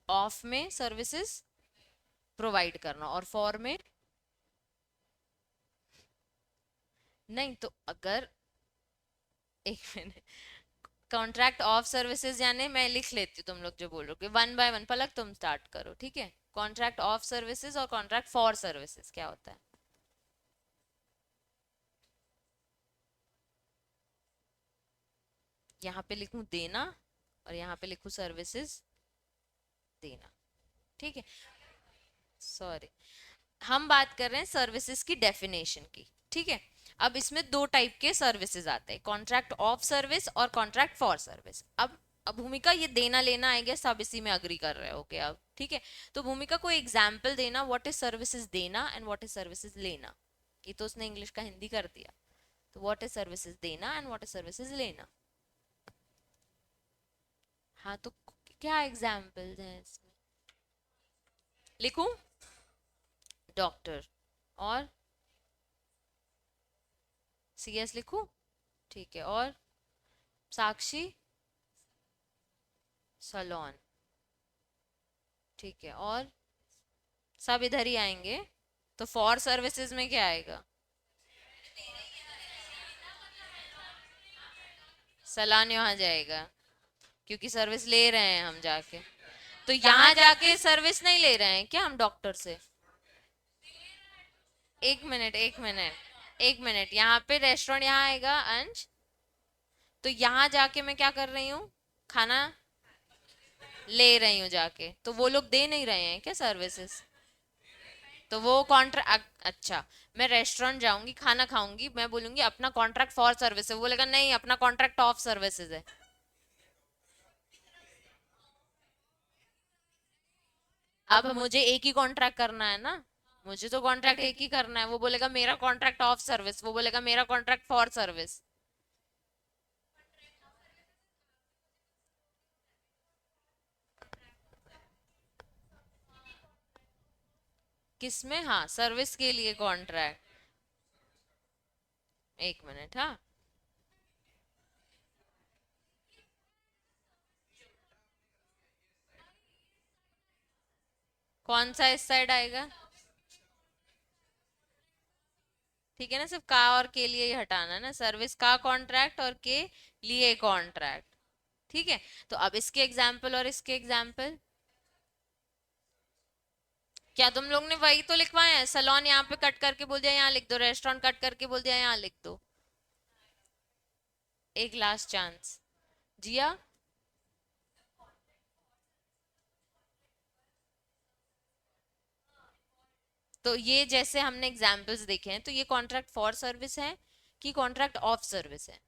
ऑफ में सर्विसेज प्रोवाइड करना और फॉर में नहीं, तो अगर एक मिनट, कॉन्ट्रैक्ट ऑफ सर्विसेज यानी मैं लिख लेती हूँ, तुम लोग जो बोल रहे हो, वन बाय वन, पलक तुम स्टार्ट करो, ठीक है। कॉन्ट्रैक्ट ऑफ सर्विसेज और कॉन्ट्रैक्ट फॉर सर्विसेज क्या होता है? यहाँ पे लिखूं देना और यहाँ पे लिखूं सर्विसेज देना, ठीक है। सॉरी, हम बात कर रहे हैं सर्विसेज की डेफिनेशन की, ठीक है। अब इसमें दो टाइप के सर्विसेज आते हैं, कॉन्ट्रैक्ट ऑफ सर्विस और कॉन्ट्रैक्ट फॉर सर्विस। अब भूमिका ये देना लेना आएगा, सब इसी में अग्री कर रहे हो क्या अब, ठीक है। तो भूमिका को एग्जाम्पल देना, व्हाट इज सर्विसेज देना एंड व्हाट इज सर्विसेज लेना, ये तो उसने इंग्लिश का हिंदी कर दिया। तो व्हाट इज सर्विसेज देना एंड व्हाट इज सर्विसेज लेना। हाँ तो क्या एग्जाम्पल है इसमें, लिखूं? डॉक्टर और सीएस लिखूं, ठीक है, और साक्षी सलोन, ठीक है, और सब इधर ही आएंगे। तो फॉर सर्विसेज में क्या आएगा? सलान यहाँ जाएगा क्योंकि सर्विस ले रहे हैं हम जाके। तो यहाँ जाके सर्विस नहीं ले रहे हैं क्या हम डॉक्टर से? एक मिनट, एक मिनट, एक मिनट, यहाँ पे रेस्टोरेंट यहाँ आएगा अंश, तो यहाँ जाके मैं क्या कर रही हूँ? खाना ले रही हूँ जाके, तो वो लोग दे नहीं रहे हैं क्या सर्विसेज? तो वो कॉन्ट्रैक्ट, अच्छा, मैं रेस्टोरेंट जाऊंगी, खाना खाऊंगी, मैं बोलूंगी अपना कॉन्ट्रैक्ट फॉर सर्विस है, वो बोलेगा नहीं अपना कॉन्ट्रैक्ट ऑफ सर्विसेज है। अब मुझे एक ही कॉन्ट्रैक्ट करना है ना, मुझे तो कॉन्ट्रैक्ट एक ही करना है, वो बोलेगा मेरा कॉन्ट्रैक्ट ऑफ सर्विस, वो बोलेगा मेरा कॉन्ट्रैक्ट फॉर सर्विस। किसमें? हाँ, सर्विस के लिए कॉन्ट्रैक्ट। एक मिनट, हाँ, कौन सा इस साइड आएगा? ठीक है ना, सिर्फ का और के लिए ही हटाना है ना, सर्विस का कॉन्ट्रैक्ट और के लिए कॉन्ट्रैक्ट। ठीक है, तो अब इसके एग्जाम्पल और इसके एग्जाम्पल, क्या तुम लोग ने वही तो लिखवाए हैं? सलोन यहाँ पे कट करके बोल दिया यहाँ लिख दो, रेस्टोरेंट कट करके बोल दिया यहाँ लिख दो। एक लास्ट चांस, जिया। तो ये जैसे हमने एग्जाम्पल्स देखे हैं, तो ये कॉन्ट्रैक्ट फॉर सर्विस है कि कॉन्ट्रैक्ट ऑफ सर्विस है?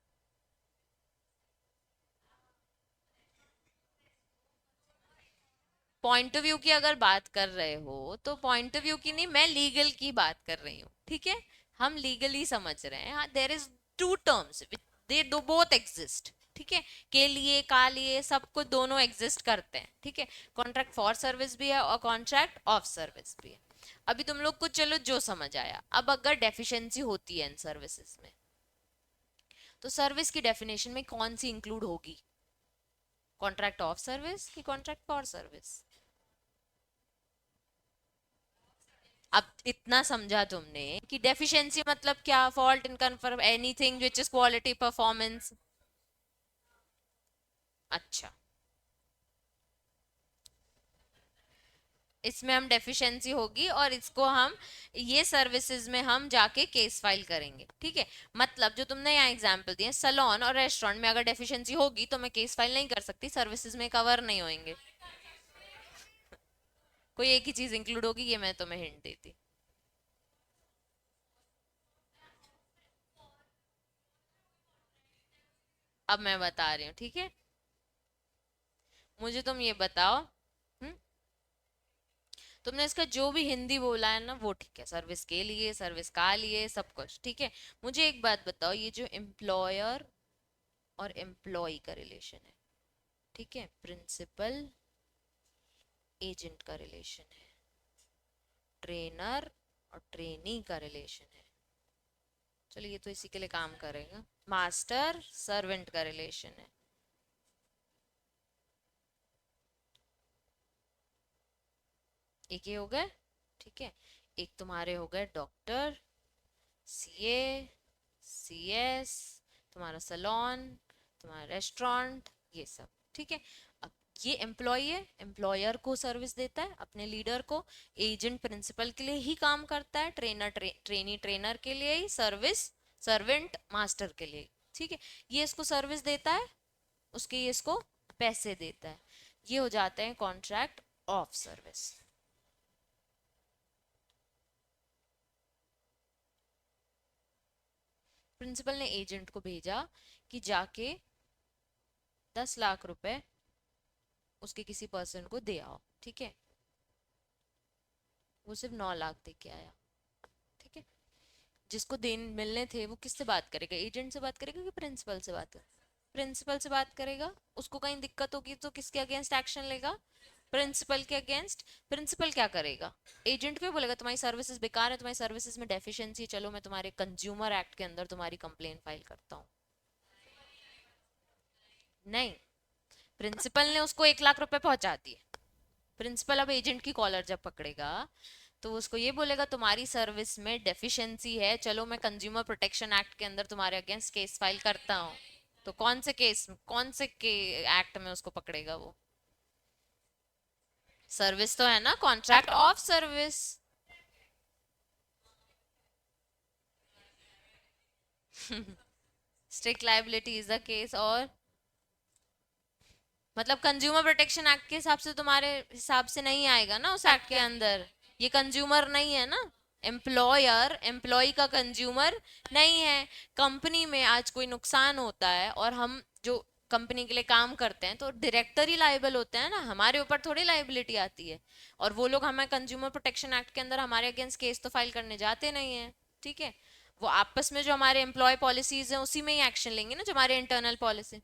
पॉइंट ऑफ व्यू की अगर बात कर रहे हो तो पॉइंट ऑफ व्यू की नहीं, मैं लीगल की बात कर रही हूँ, ठीक है? हम लीगली समझ रहे हैं, हाँ, देयर इज टू टर्म्स, दे दो बोथ एग्जिस्ट, ठीक है? के लिए, का लिए, सबको दोनों एग्जिस्ट करते हैं, ठीक है? कॉन्ट्रैक्ट फॉर सर्विस भी है और कॉन्ट्रैक्ट ऑफ सर्विस भी है। अभी तुम लोग को चलो जो समझ आया, अब अगर डेफिशिएंसी होती है इन सर्विसेज में, तो सर्विस की डेफिनेशन में कौन सी इंक्लूड होगी? कॉन्ट्रैक्ट ऑफ सर्विस की कॉन्ट्रैक्ट फॉर सर्विस? अब इतना समझा तुमने कि डेफिशिएंसी मतलब क्या? Fault in confirm anything which is quality performance. अच्छा, इसमें हम डेफिशिएंसी होगी और इसको हम ये सर्विसेज में हम जाके केस फाइल करेंगे, ठीक है? मतलब जो तुमने यहाँ एग्जांपल दिए सलोन और रेस्टोरेंट में, अगर डेफिशिएंसी होगी तो मैं केस फाइल नहीं कर सकती, सर्विसेज में कवर नहीं होंगे। कोई एक ही चीज इंक्लूड होगी, ये मैं तुम्हें हिंट देती। अब मैं बता रही हूँ, ठीक है? मुझे तुम ये बताओ, हम्म, तुमने इसका जो भी हिंदी बोला है ना वो ठीक है, सर्विस के लिए, सर्विस का लिए, सब कुछ ठीक है। मुझे एक बात बताओ, ये जो एम्प्लॉयर और एम्प्लॉय का रिलेशन है, ठीक है, प्रिंसिपल एजेंट का रिलेशन है, ट्रेनर और ट्रेनी का रिलेशन है, चलो ये तो इसी के लिए काम करेगा, मास्टर सर्वेंट का रिलेशन है, एक ये हो गए, ठीक है? एक तुम्हारे हो गए डॉक्टर, सीए, सीएस, तुम्हारा सलोन, तुम्हारा रेस्टोरेंट, ये सब, ठीक है? अब ये एम्प्लॉय है, एम्प्लॉयर को सर्विस देता है अपने लीडर को, एजेंट प्रिंसिपल के लिए ही काम करता है, ट्रेनर ट्रेनी ट्रेनर के लिए ही, सर्विस सर्वेंट मास्टर के लिए, ठीक है? ये इसको सर्विस देता है, उसके ये इसको पैसे देता है, ये हो जाते हैं कॉन्ट्रैक्ट ऑफ सर्विस। प्रिंसिपल ने एजेंट को भेजा कि जाके 10 लाख रुपए उसके किसी पर्सन को दे आओ, ठीक है? वो सिर्फ 9 लाख दे के आया, ठीक है? जिसको देन मिलने थे वो किससे बात करेगा? एजेंट से बात करेगा कि प्रिंसिपल से बात करेगा? प्रिंसिपल से बात करेगा। उसको कहीं दिक्कत होगी तो किसके अगेंस्ट एक्शन लेगा? प्रिंसिपल के अगेंस्ट। प्रिंसिपल क्या करेगा? एजेंट को बोलेगा तुम्हारी सर्विसेज बेकार है, तुम्हारी सर्विसेज में डेफिशिएंसी, चलो मैं तुम्हारे कंज्यूमर एक्ट के अंदर तुम्हारी कंप्लेन फाइल करता हूँ। नहीं, प्रिंसिपल ने उसको 1 लाख रुपए पहुंचा दिए। प्रिंसिपल अब एजेंट की कॉलर जब पकड़ेगा तो उसको ये बोलेगा तुम्हारी सर्विस में डेफिशिएंसी है, चलो मैं कंज्यूमर प्रोटेक्शन एक्ट के अंदर तुम्हारे अगेंस्ट केस फाइल करता हूँ। तो कौन से केस, कौन से के एक्ट में उसको पकड़ेगा वो? सर्विस तो है ना, contract of service. Strict liability is the case, और मतलब कंज्यूमर प्रोटेक्शन एक्ट के हिसाब से तुम्हारे हिसाब से नहीं आएगा ना उस एक्ट के अंदर। ये कंज्यूमर नहीं है ना, एम्प्लॉयर एम्प्लॉय का कंज्यूमर नहीं है। कंपनी में आज कोई नुकसान होता है और हम जो कंपनी के लिए काम करते हैं तो डायरेक्टर ही लाइबल होते हैं ना, हमारे ऊपर थोड़ी लाइबिलिटी आती है। और वो लोग हमें कंज्यूमर प्रोटेक्शन एक्ट के अंदर हमारे अगेंस्ट केस तो फाइल करने जाते नहीं है। ठीक है, वो आपस में जो हमारे एम्प्लॉय पॉलिसीज हैं उसी में ही एक्शन लेंगे ना, जो हमारे इंटरनल पॉलिसी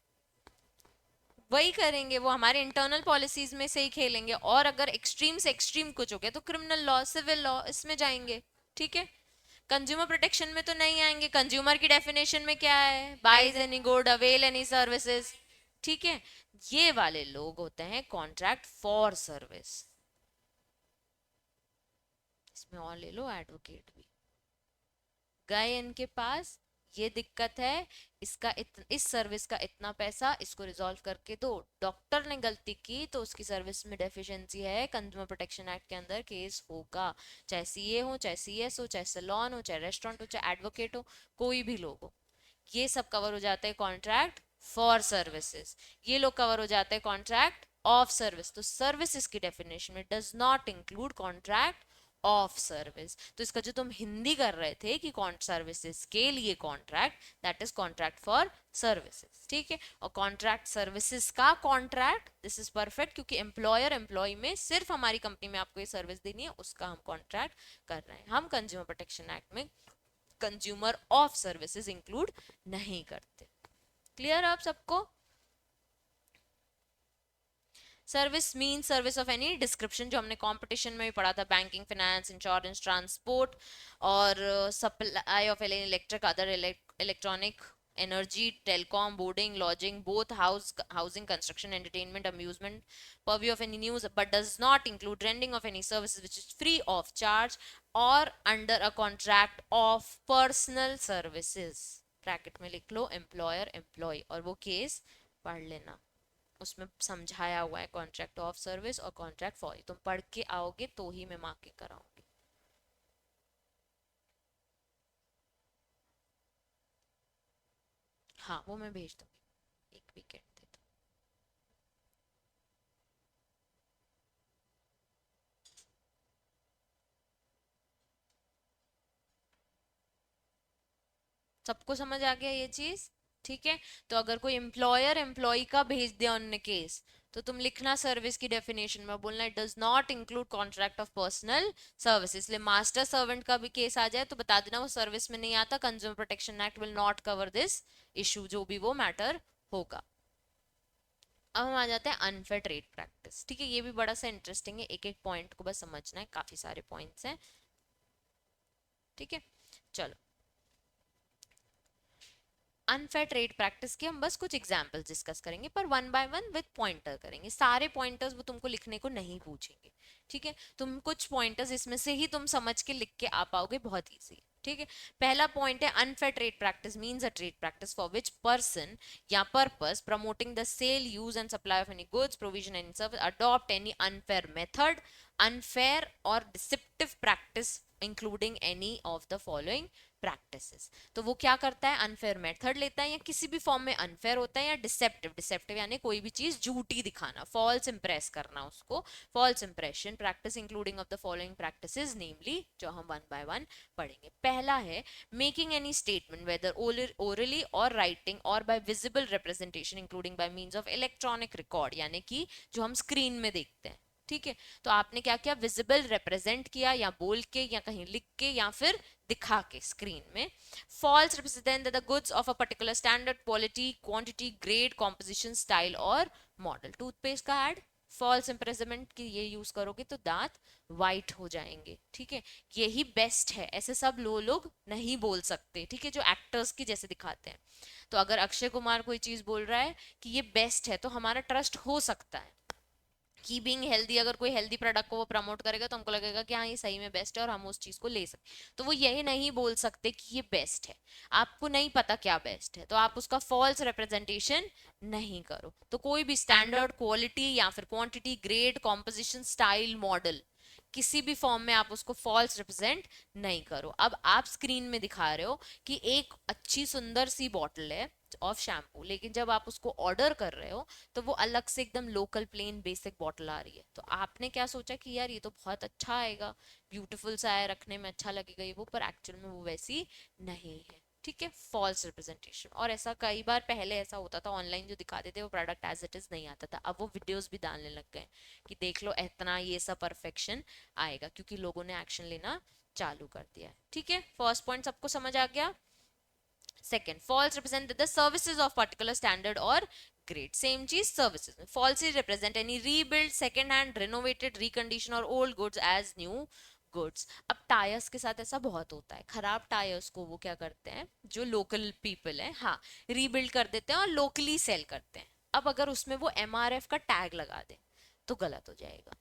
वही करेंगे, वो हमारे इंटरनल पॉलिसीज में से ही खेलेंगे। और अगर एक्सट्रीम से एक्सट्रीम कुछ हो गया तो क्रिमिनल लॉ, सिविल लॉ, इसमें जाएंगे। ठीक है, कंज्यूमर प्रोटेक्शन में तो नहीं आएंगे। कंज्यूमर की डेफिनेशन में क्या है? Buys any good, avail any services. ठीक है, ये वाले लोग होते हैं कॉन्ट्रैक्ट फॉर सर्विस। इसमें और ले लो एडवोकेट भी गए इनके पास, ये दिक्कत है, इस सर्विस का इतना पैसा, इसको रिजॉल्व करके दो। डॉक्टर ने गलती की तो उसकी सर्विस में डेफिशिएंसी है, कंज्यूमर प्रोटेक्शन एक्ट के अंदर केस होगा। चाहे सीए हो, चाहे सीएस हो, चाहे सैलून हो, चाहे रेस्टोरेंट हो, चाहे एडवोकेट हो, कोई भी लोग हो, ये सब कवर हो जाता है कॉन्ट्रैक्ट फॉर सर्विसेज। ये लोग कवर हो जाते हैं कॉन्ट्रैक्ट ऑफ सर्विस। तो सर्विसेज की डेफिनेशन में does not include contract of service. तो इसका जो तुम हिंदी कर रहे थे कि सर्विसेज के लिए contract, that is contract for services. ठीक है, और कॉन्ट्रैक्ट सर्विसेज का कॉन्ट्रैक्ट, दिस इज परफेक्ट, क्योंकि एम्प्लॉयर एम्प्लॉय में सिर्फ हमारी कंपनी में आपको ये सर्विस देनी है, उसका हम कॉन्ट्रैक्ट कर रहे हैं। हम कंज्यूमर प्रोटेक्शन एक्ट में कंज्यूमर ऑफ सर्विसेज इंक्लूड नहीं करते। क्लियर आप सबको? Service mean service of any description, जो हमने कंपटीशन में भी पढ़ा था, बैंकिंग, फाइनेंस, इंश्योरेंस, ट्रांसपोर्ट, और supply of electric, other electronic, energy, telecom, boarding, lodging, both housing, construction, entertainment, amusement, purview of any news, but does not include rendering of any services which is free of charge or under a contract of personal services। Bracket में लिख लो employer employ, और वो case पढ़ लेना, उसमें समझाया हुआ है कॉन्ट्रैक्ट ऑफ सर्विस और कॉन्ट्रैक्ट फॉर। तुम पढ़ के आओगे तो ही मैं मार्किंग कराऊंगी। हाँ, वो मैं भेज दूंगी, एक वीकेंड दे दो। सबको समझ आ गया ये चीज? ठीक है, तो अगर कोई एम्प्लॉयर एम्प्लॉय का भेज दिया उनने केस, तो तुम लिखना सर्विस की डेफिनेशन में बोलना it does not include contract of personal service. इसलिए मास्टर सर्वेंट का भी केस आ जाए तो बता देना वो सर्विस में नहीं आता, consumer protection act will not cover this issue, जो भी वो मैटर होगा। अब हम आ जाते हैं अनफेयर ट्रेड प्रैक्टिस। ठीक है, ये भी बड़ा सा इंटरेस्टिंग है, एक एक पॉइंट को बस समझना है, काफी सारे पॉइंट्स हैं। ठीक है, चलो, अनफेयर ट्रेड प्रैक्टिस के हम बस कुछ एग्जांपल्स डिस्कस करेंगे, पर one by one with pointer करेंगे। सारे पॉइंटर्स वो तुमको लिखने को नहीं पूछेंगे। ठीक है, तुम कुछ पॉइंटर्स इसमें से ही तुम समझ के लिख के आ पाओगे, बहुत ईजी। ठीक है, पहला पॉइंट है unfair trade practice means a trade practice for which person या purpose promoting the sale, use and supply of any goods, provision and service adopt any unfair method, unfair or deceptive practice including any of the following practices. तो वो क्या करता है? Unfair method लेता है, या किसी भी फॉर्म में अनफेयर होता है, या डिसेप्टिव, डिसेप्टिव यानी कोई भी चीज झूठी दिखाना, फॉल्स इंप्रेस करना उसको, false impression practice including of the following practices, namely, जो हम वन बाय वन पढ़ेंगे। पहला है making any statement whether orally or writing or by visible representation including by means of electronic record, यानी कि जो हम स्क्रीन में देखते हैं। ठीक है, तो आपने क्या किया? विजिबल रिप्रेजेंट किया, या बोल के, या कहीं लिख के, या फिर दिखा के स्क्रीन में। False represent the goods of a particular standard, quality, quantity, grade, composition, style और मॉडल। टूथपेस्ट का ऐड, फॉल्स इंप्रेजमेंट की ये यूज करोगे तो दांत वाइट हो जाएंगे। ठीक है, यही बेस्ट है, ऐसे सब लोग नहीं बोल सकते। ठीक है, जो एक्टर्स की जैसे दिखाते हैं। तो अगर अक्षय कुमार कोई चीज बोल रहा है कि ये बेस्ट है, तो हमारा ट्रस्ट हो सकता है की बीइंग हेल्दी, अगर कोई हेल्दी प्रोडक्ट को वो प्रमोट करेगा तो हमको लगेगा कि हाँ ये सही में बेस्ट है और हम उस चीज को ले सकते, तो वो यही नहीं बोल सकते कि ये बेस्ट है। आपको नहीं पता क्या बेस्ट है, तो आप उसका फॉल्स रिप्रेजेंटेशन नहीं करो। तो कोई भी स्टैंडर्ड क्वालिटी या फिर quantity, grade, composition, style, model, किसी भी फॉर्म में आप उसको फॉल्स रिप्रेजेंट नहीं करो। अब आप स्क्रीन में दिखा रहे हो कि एक अच्छी सुंदर सी बॉटल है ऑफ शैम्पू, लेकिन जब आप उसको ऑर्डर कर रहे हो तो वो अलग से एकदम लोकल प्लेन बेसिक बॉटल आ रही है। तो आपने क्या सोचा कि यार ये तो बहुत अच्छा आएगा, ब्यूटीफुल सा है, रखने में अच्छा लगेगा ये वो, पर एक्चुअल में वो वैसी नहीं है। ठीक है, फॉल्स रिप्रेजेंटेशन। और ऐसा कई बार पहले ऐसा होता था, ऑनलाइन जो दिखाते थे वो प्रोडक्ट एज इट इज नहीं आता था, अब वो वीडियोस भी डालने लग गए कि देख लो इतना ये सब परफेक्शन आएगा, क्योंकि लोगों ने एक्शन लेना चालू कर दिया है। ठीक है, फर्स्ट पॉइंट सबको समझ आ गया। Second, false represent the services of particular standard or grade. Same चीज सर्विसेज में, falsely represent any rebuilt, second hand, renovated, recondition or old goods as new goods. अब टायर्स के साथ ऐसा बहुत होता है, खराब टायर्स को वो क्या करते हैं, जो लोकल पीपल है, हाँ, रीबिल्ड कर देते हैं और लोकली सेल करते हैं। अब अगर उसमें वो एमआरएफ का टैग लगा दे तो गलत हो जाएगा।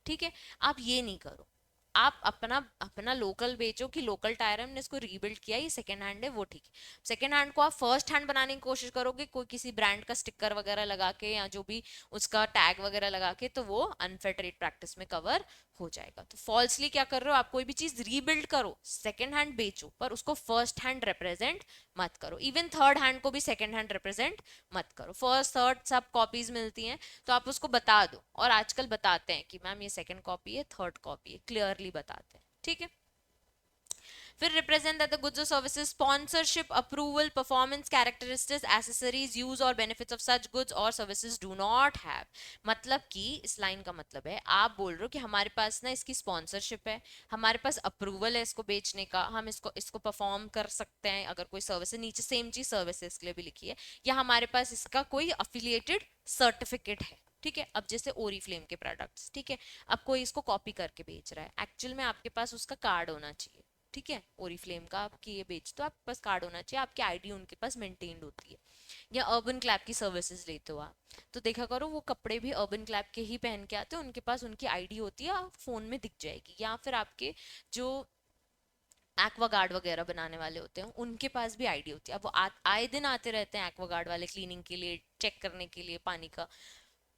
ठीक है, आप ये नहीं करो, आप अपना अपना लोकल बेचो कि लोकल टायर है, हमने इसको रीबिल्ड किया, ये सेकंड हैंड है वो ठीक है। सेकंड हैंड को आप फर्स्ट हैंड बनाने की कोशिश करोगे कोई किसी ब्रांड का स्टिकर वगैरह लगा के या जो भी उसका टैग वगैरह लगा के, तो वो अनफेयर ट्रेड प्रैक्टिस में कवर हो जाएगा। तो फॉल्सली क्या कर रहे हो आप, कोई भी चीज रीबिल्ड करो, सेकंड हैंड बेचो, पर उसको फर्स्ट हैंड रिप्रेजेंट मत करो। इवन थर्ड हैंड को भी सेकंड हैंड रिप्रेजेंट मत करो। फर्स्ट थर्ड सब कॉपीज मिलती हैं तो आप उसको बता दो, और आजकल बताते हैं कि मैम ये सेकंड कॉपी है, थर्ड कॉपी है, क्लियरली बताते हैं। ठीक है, फिर represent that the goods or services, sponsorship, approval, performance characteristics, accessories, use और benefits of such goods or services do not have. मतलब कि इस लाइन का मतलब है, आप बोल रहे हो कि हमारे पास ना इसकी स्पॉन्सरशिप है, हमारे पास अप्रूवल है इसको बेचने का, हम इसको इसको परफॉर्म कर सकते हैं अगर कोई सर्विस, नीचे सेम चीज सर्विसेज के लिए भी लिखी है, या हमारे पास इसका कोई अफिलिएटेड सर्टिफिकेट है। ठीक है, अब जैसे ओरीफ्लेम के प्रोडक्ट्स, ठीक है, अब कोई इसको कॉपी करके बेच रहा है, एक्चुअल में आपके पास उसका कार्ड होना चाहिए। ठीक है, ओरीफ्लेम का आपकी ये बेच तो आपके पास कार्ड होना चाहिए, आपकी आईडी उनके पास मेंटेन्ड होती है। या अर्बन क्लैब की सर्विसेज लेते हो आप, तो देखा करो वो कपड़े भी अर्बन क्लैब के ही पहन के आते हैं, उनके पास उनकी आईडी होती है, फोन में दिख जाएगी। या फिर आपके जो एक्वागार्ड वगैरह बनाने वाले होते हैं उनके पास भी आईडी होती है। अब वो आए दिन आते रहते हैं एक्वागार्ड वाले क्लीनिंग के लिए, चेक करने के लिए पानी का,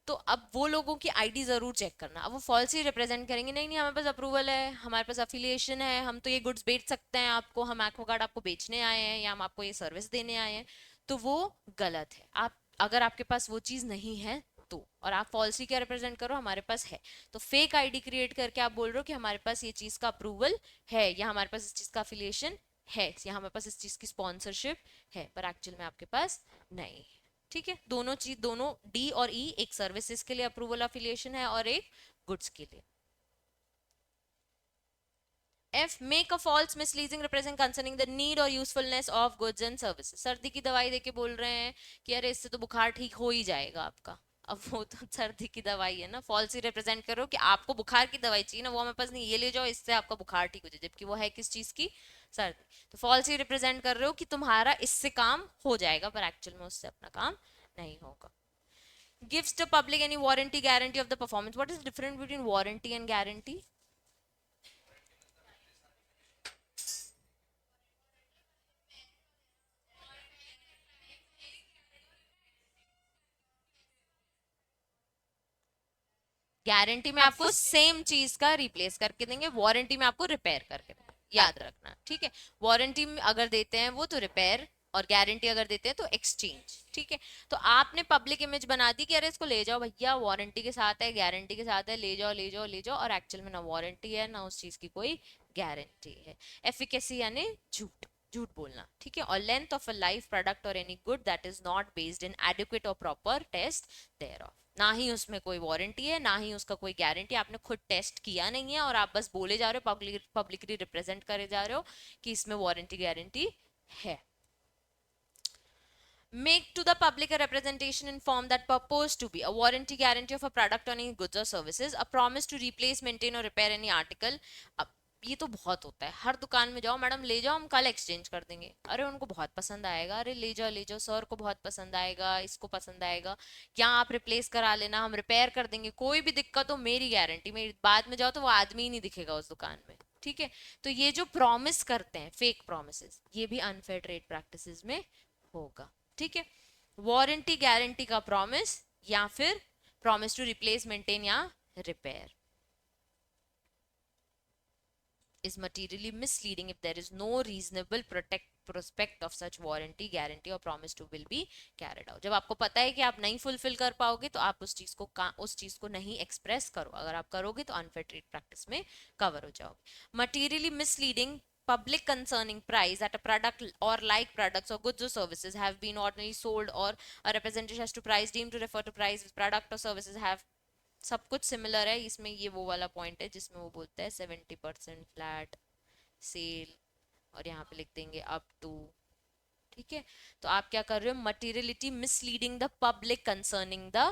तो अब वो लोगों की आईडी जरूर चेक करना। अब वो फॉल्स ही रिप्रेजेंट करेंगे, नहीं नहीं हमारे पास अप्रूवल है, हमारे पास अफिलिएशन है, हम तो ये गुड्स बेच सकते हैं आपको, हम एक्वागार्ड आपको बेचने आए हैं या हम आपको ये सर्विस देने आए हैं, तो वो गलत है। आप अगर आपके पास वो चीज नहीं है तो, और आप फॉल्स ही क्या रिप्रेजेंट करो, हमारे पास है, तो फेक आईडी क्रिएट करके आप बोल रहे हो कि हमारे पास ये चीज का अप्रूवल है, या हमारे पास इस चीज का अफिलिएशन है, या हमारे पास इस चीज की स्पॉन्सरशिप है, पर एक्चुअल में आपके पास नहीं है। ठीक है, दोनों चीज, दोनों डी और ई, एक सर्विसेज के लिए अप्रूवल अफिलिएशन है और एक गुड्स के लिए। F, make a false misleading represent concerning the need or usefulness of goods and services। सर्दी की दवाई देके बोल रहे हैं कि अरे इससे तो बुखार ठीक हो ही जाएगा आपका, अब वो तो सर्दी की दवाई है ना, फॉल्स ही रिप्रेजेंट करो कि आपको बुखार की दवाई चाहिए ना, वो हमारे पास नहीं, ये ले जाओ इससे आपका बुखार ठीक हो जाए, जबकि वो है किस चीज की, सर्दी। तो फॉल्स ही रिप्रेजेंट कर रहे हो कि तुम्हारा इससे काम हो जाएगा, पर एक्चुअल में उससे अपना काम नहीं होगा। Gives the public any warranty guarantee of the performance। What is the difference between warranty and guarantee? Guarantee में आपको सेम चीज का रिप्लेस करके देंगे, वारंटी में आपको रिपेयर करके देंगे, याद रखना। ठीक है, वारंटी में अगर देते हैं वो तो रिपेयर, और गारंटी अगर देते हैं तो एक्सचेंज। ठीक है, तो आपने पब्लिक इमेज बना दी कि अरे इसको ले जाओ भैया, वारंटी के साथ है, गारंटी के साथ है, ले जाओ ले जाओ ले जाओ, और एक्चुअल में ना वारंटी है ना उस चीज की कोई गारंटी है। एफिकेसी यानी झूठ, झूठ बोलना। ठीक है, और length of a life product or any good that is not based in adequate or proper test thereof. ना ही उसमें कोई वारंटी है ना ही उसका कोई गारंटी, आपने खुद टेस्ट किया नहीं है और आप बस बोले जा रहे हो, पब्लिकली रिप्रेजेंट करे जा रहे हो कि इसमें वारंटी गारंटी है। Make to the public a representation in form that purpose to be a warranty guarantee of a product or any goods or services, a promise to replace, maintain or repair any article, ये तो बहुत होता है, हर दुकान में जाओ, madam ले जाओ हम कल एक्सचेंज कर देंगे, अरे उनको बहुत पसंद आएगा, अरे ले जाओ सर को बहुत पसंद आएगा, इसको पसंद आएगा, या आप रिप्लेस करा लेना हम रिपेयर कर देंगे, कोई भी दिक्कत हो मेरी गारंटी, मेरी बाद में जाओ तो वो आदमी ही नहीं दिखेगा उस दुकान में। ठीक है, तो ये जो प्रॉमिस करते हैं फेक प्रोमिस, ये भी अनफेयर ट्रेड प्रैक्टिसेस में होगा। ठीक है, वारंटी गारंटी का प्रॉमिस या फिर प्रॉमिस टू रिप्लेस मेंटेन या repair is materially misleading if there is no reasonable prospect of such warranty guarantee or promise to will be carried out। जब आपको पता है कि आप नहीं फुलफिल कर पाओगे तो आप उस चीज को नहीं एक्सप्रेस करो, अगर आप करोगे तो अनफेयर ट्रेड प्रैक्टिस में कवर हो जाओगे। materially misleading public concerning price that a product or like products or goods or services have been ordinarily sold or a representation as to price deemed to refer to price product or services have, सब कुछ similar है इसमें, ये वो वाला point है जिसमें वो बोलता है 70% फ्लैट सेल, और यहाँ पे लिख देंगे अप टू। ठीक है, तो आप क्या कर रहे हो, materiality misleading the public concerning the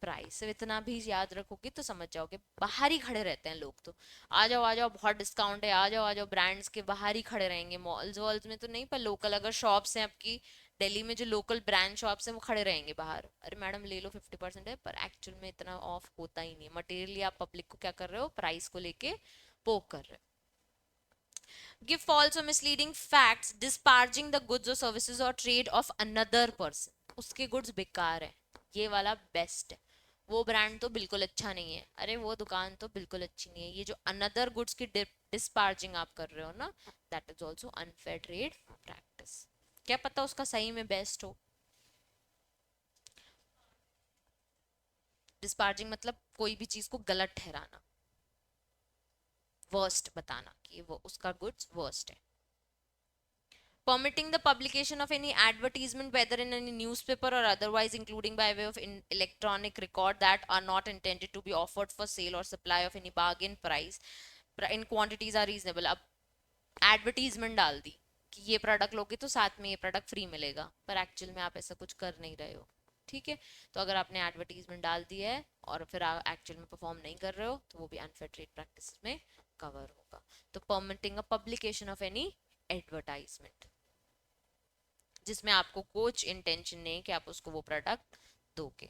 price, इतना भी याद रखोगे तो समझ जाओगे। बाहर ही खड़े रहते हैं लोग, तो आ जाओ बहुत डिस्काउंट है, आ जाओ ब्रांड्स के बाहर ही खड़े रहेंगे, मॉल्स वॉल्स में तो नहीं, पर लोकल अगर शॉप्स हैं आपकी दिल्ली में, जो लोकल ब्रांड शॉप्स हैं वो खड़े रहेंगे बाहर, अरे मैडम ले लो 50% है, पर एक्चुअल में इतना ऑफ होता ही नहीं, मटेरियली आप पब्लिक को क्या कर रहे हो, प्राइस को लेके पोक कर रहे हो। Give false or misleading facts disparaging the goods or services or trade of another person, उसके गुड्स बेकार है, ये वाला बेस्ट है, वो ब्रांड तो बिल्कुल अच्छा नहीं है, अरे वो दुकान तो बिल्कुल अच्छी नहीं है, ये जो अनदर गुड्स की डिस्पार्जिंग आप कर रहे हो ना, that is also unfair trade practice. क्या पता उसका सही में बेस्ट हो। डिस्पार्जिंग मतलब कोई भी चीज को गलत ठहराना, वर्स्ट बताना कि वो उसका गुड्स वर्स्ट है। Permitting the publication of any advertisement, whether in any newspaper or otherwise, including by way of electronic record, that are not intended to be offered for sale or supply of any bargain price in quantities are reasonable। अब advertisement डाल दी कि ये product लोगे तो साथ में ये product free मिलेगा, पर एक्चुअल में आप ऐसा कुछ कर नहीं रहे हो। ठीक है, तो अगर आपने एडवर्टीजमेंट डाल दी है और फिर आप एक्चुअल में परफॉर्म नहीं कर रहे हो तो वो भी अनफेयर ट्रेड प्रैक्टिस में कवर होगा। तो permitting a publication of any advertisement जिसमें आपको कुछ इंटेंशन नहीं कि आप उसको वो प्रोडक्ट दोगे।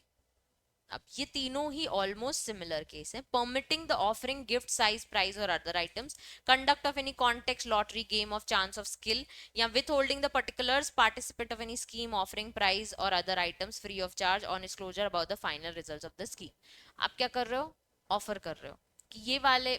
अब ये तीनों ही ऑलमोस्ट सिमिलर केस है। Permitting the offering gift size prize or other items, conduct of any context lottery game of chance of skill, या withholding the particulars participate of any scheme offering prize or other items free of charge on disclosure about the final result of the scheme. आप क्या कर रहे हो, offer कर रहे हो कि ये वाले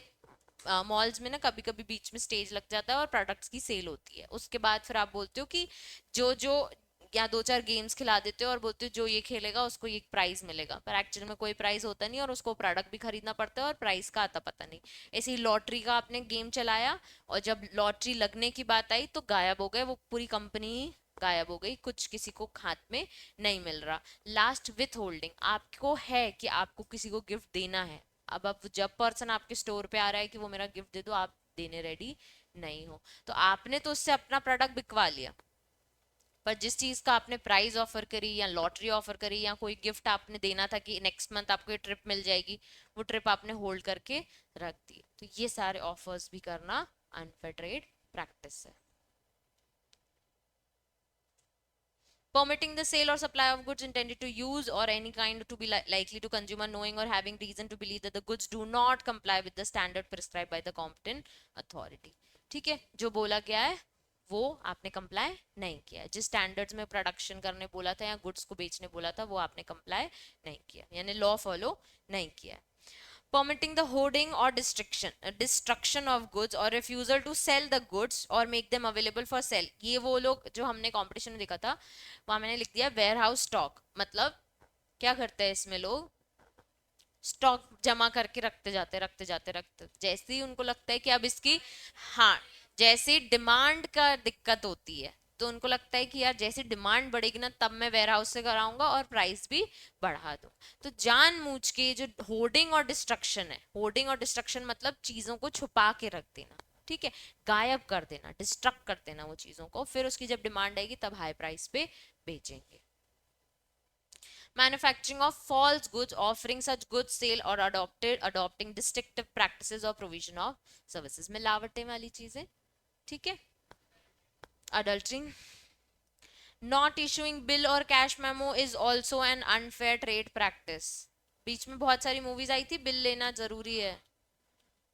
मॉल्स में ना कभी कभी बीच में स्टेज लग जाता है और प्रोडक्ट्स की सेल होती है, उसके बाद फिर आप बोलते हो कि जो जो या दो चार गेम्स खिला देते हो और बोलते हो जो ये खेलेगा उसको ये प्राइज मिलेगा, पर एक्चुअल में कोई प्राइज होता नहीं और उसको प्रोडक्ट भी खरीदना पड़ता है और प्राइस का आता पता नहीं। ऐसे ही लॉटरी का आपने गेम चलाया और जब लॉटरी लगने की बात आई तो गायब हो गए, वो पूरी कंपनी गायब हो गई, कुछ किसी को हाथ में नहीं मिल रहा। लास्ट विथ होल्डिंग, आपको है कि आपको किसी को गिफ्ट देना है, अब आप जब पर्सन आपके स्टोर पे आ रहा है कि वो मेरा गिफ्ट दे दो, आप देने रेडी नहीं हो, तो आपने तो उससे अपना प्रोडक्ट बिकवा लिया, पर जिस चीज का आपने प्राइज ऑफर करी या लॉटरी ऑफर करी या कोई गिफ्ट आपने देना था कि नेक्स्ट मंथ आपको ये ट्रिप मिल जाएगी, वो ट्रिप आपने होल्ड करके रख दी। तो ये सारे ऑफर्स भी करना अनफेयर ट्रेड प्रैक्टिस है। Permitting the sale or supply of goods intended to use or any kind to be likely to consumer knowing or having reason to believe that the goods do not comply with the standard prescribed by the competent authority। ठीक है, जो बोला गया है वो आपने comply नहीं किया है, जिस स्टैंडर्ड्स में प्रोडक्शन करने बोला था या गुड्स को बेचने बोला था वो आपने कंप्लाई नहीं किया, यानी लॉ फॉलो नहीं किया। permitting the hoarding or destruction of goods or refusal to sell the goods or make them available for sale, ये वो लोग जो हमने कंपटीशन में देखा था वहां मैंने लिख दिया वेयर हाउस स्टॉक, मतलब क्या करते हैं इसमें लोग, स्टॉक जमा करके रखते जैसे ही उनको लगता है कि अब इसकी, हाँ, जैसे डिमांड का दिक्कत होती है तो उनको लगता है कि यार जैसे डिमांड बढ़ेगी ना तब मैं वेयर हाउस से कराऊंगा और प्राइस भी बढ़ा दूं, तो जानबूझ के जो होर्डिंग और डिस्ट्रक्शन है, होर्डिंग और डिस्ट्रक्शन मतलब चीजों को छुपा के रख देना, ठीक है, गायब कर देना, डिस्ट्रक्ट कर देना वो चीजों को, फिर उसकी जब डिमांड आएगी तब हाई प्राइस पे बेचेंगे। Manufacturing of false goods, offering such goods sale or adopting destructive practices or provision of services. मिलावटें वाली चीजें, ठीक है. Adultery. Not issuing bill or cash memo is also an unfair trade practice. बीच में बहुत सारी movies आई थी बिल लेना जरूरी है,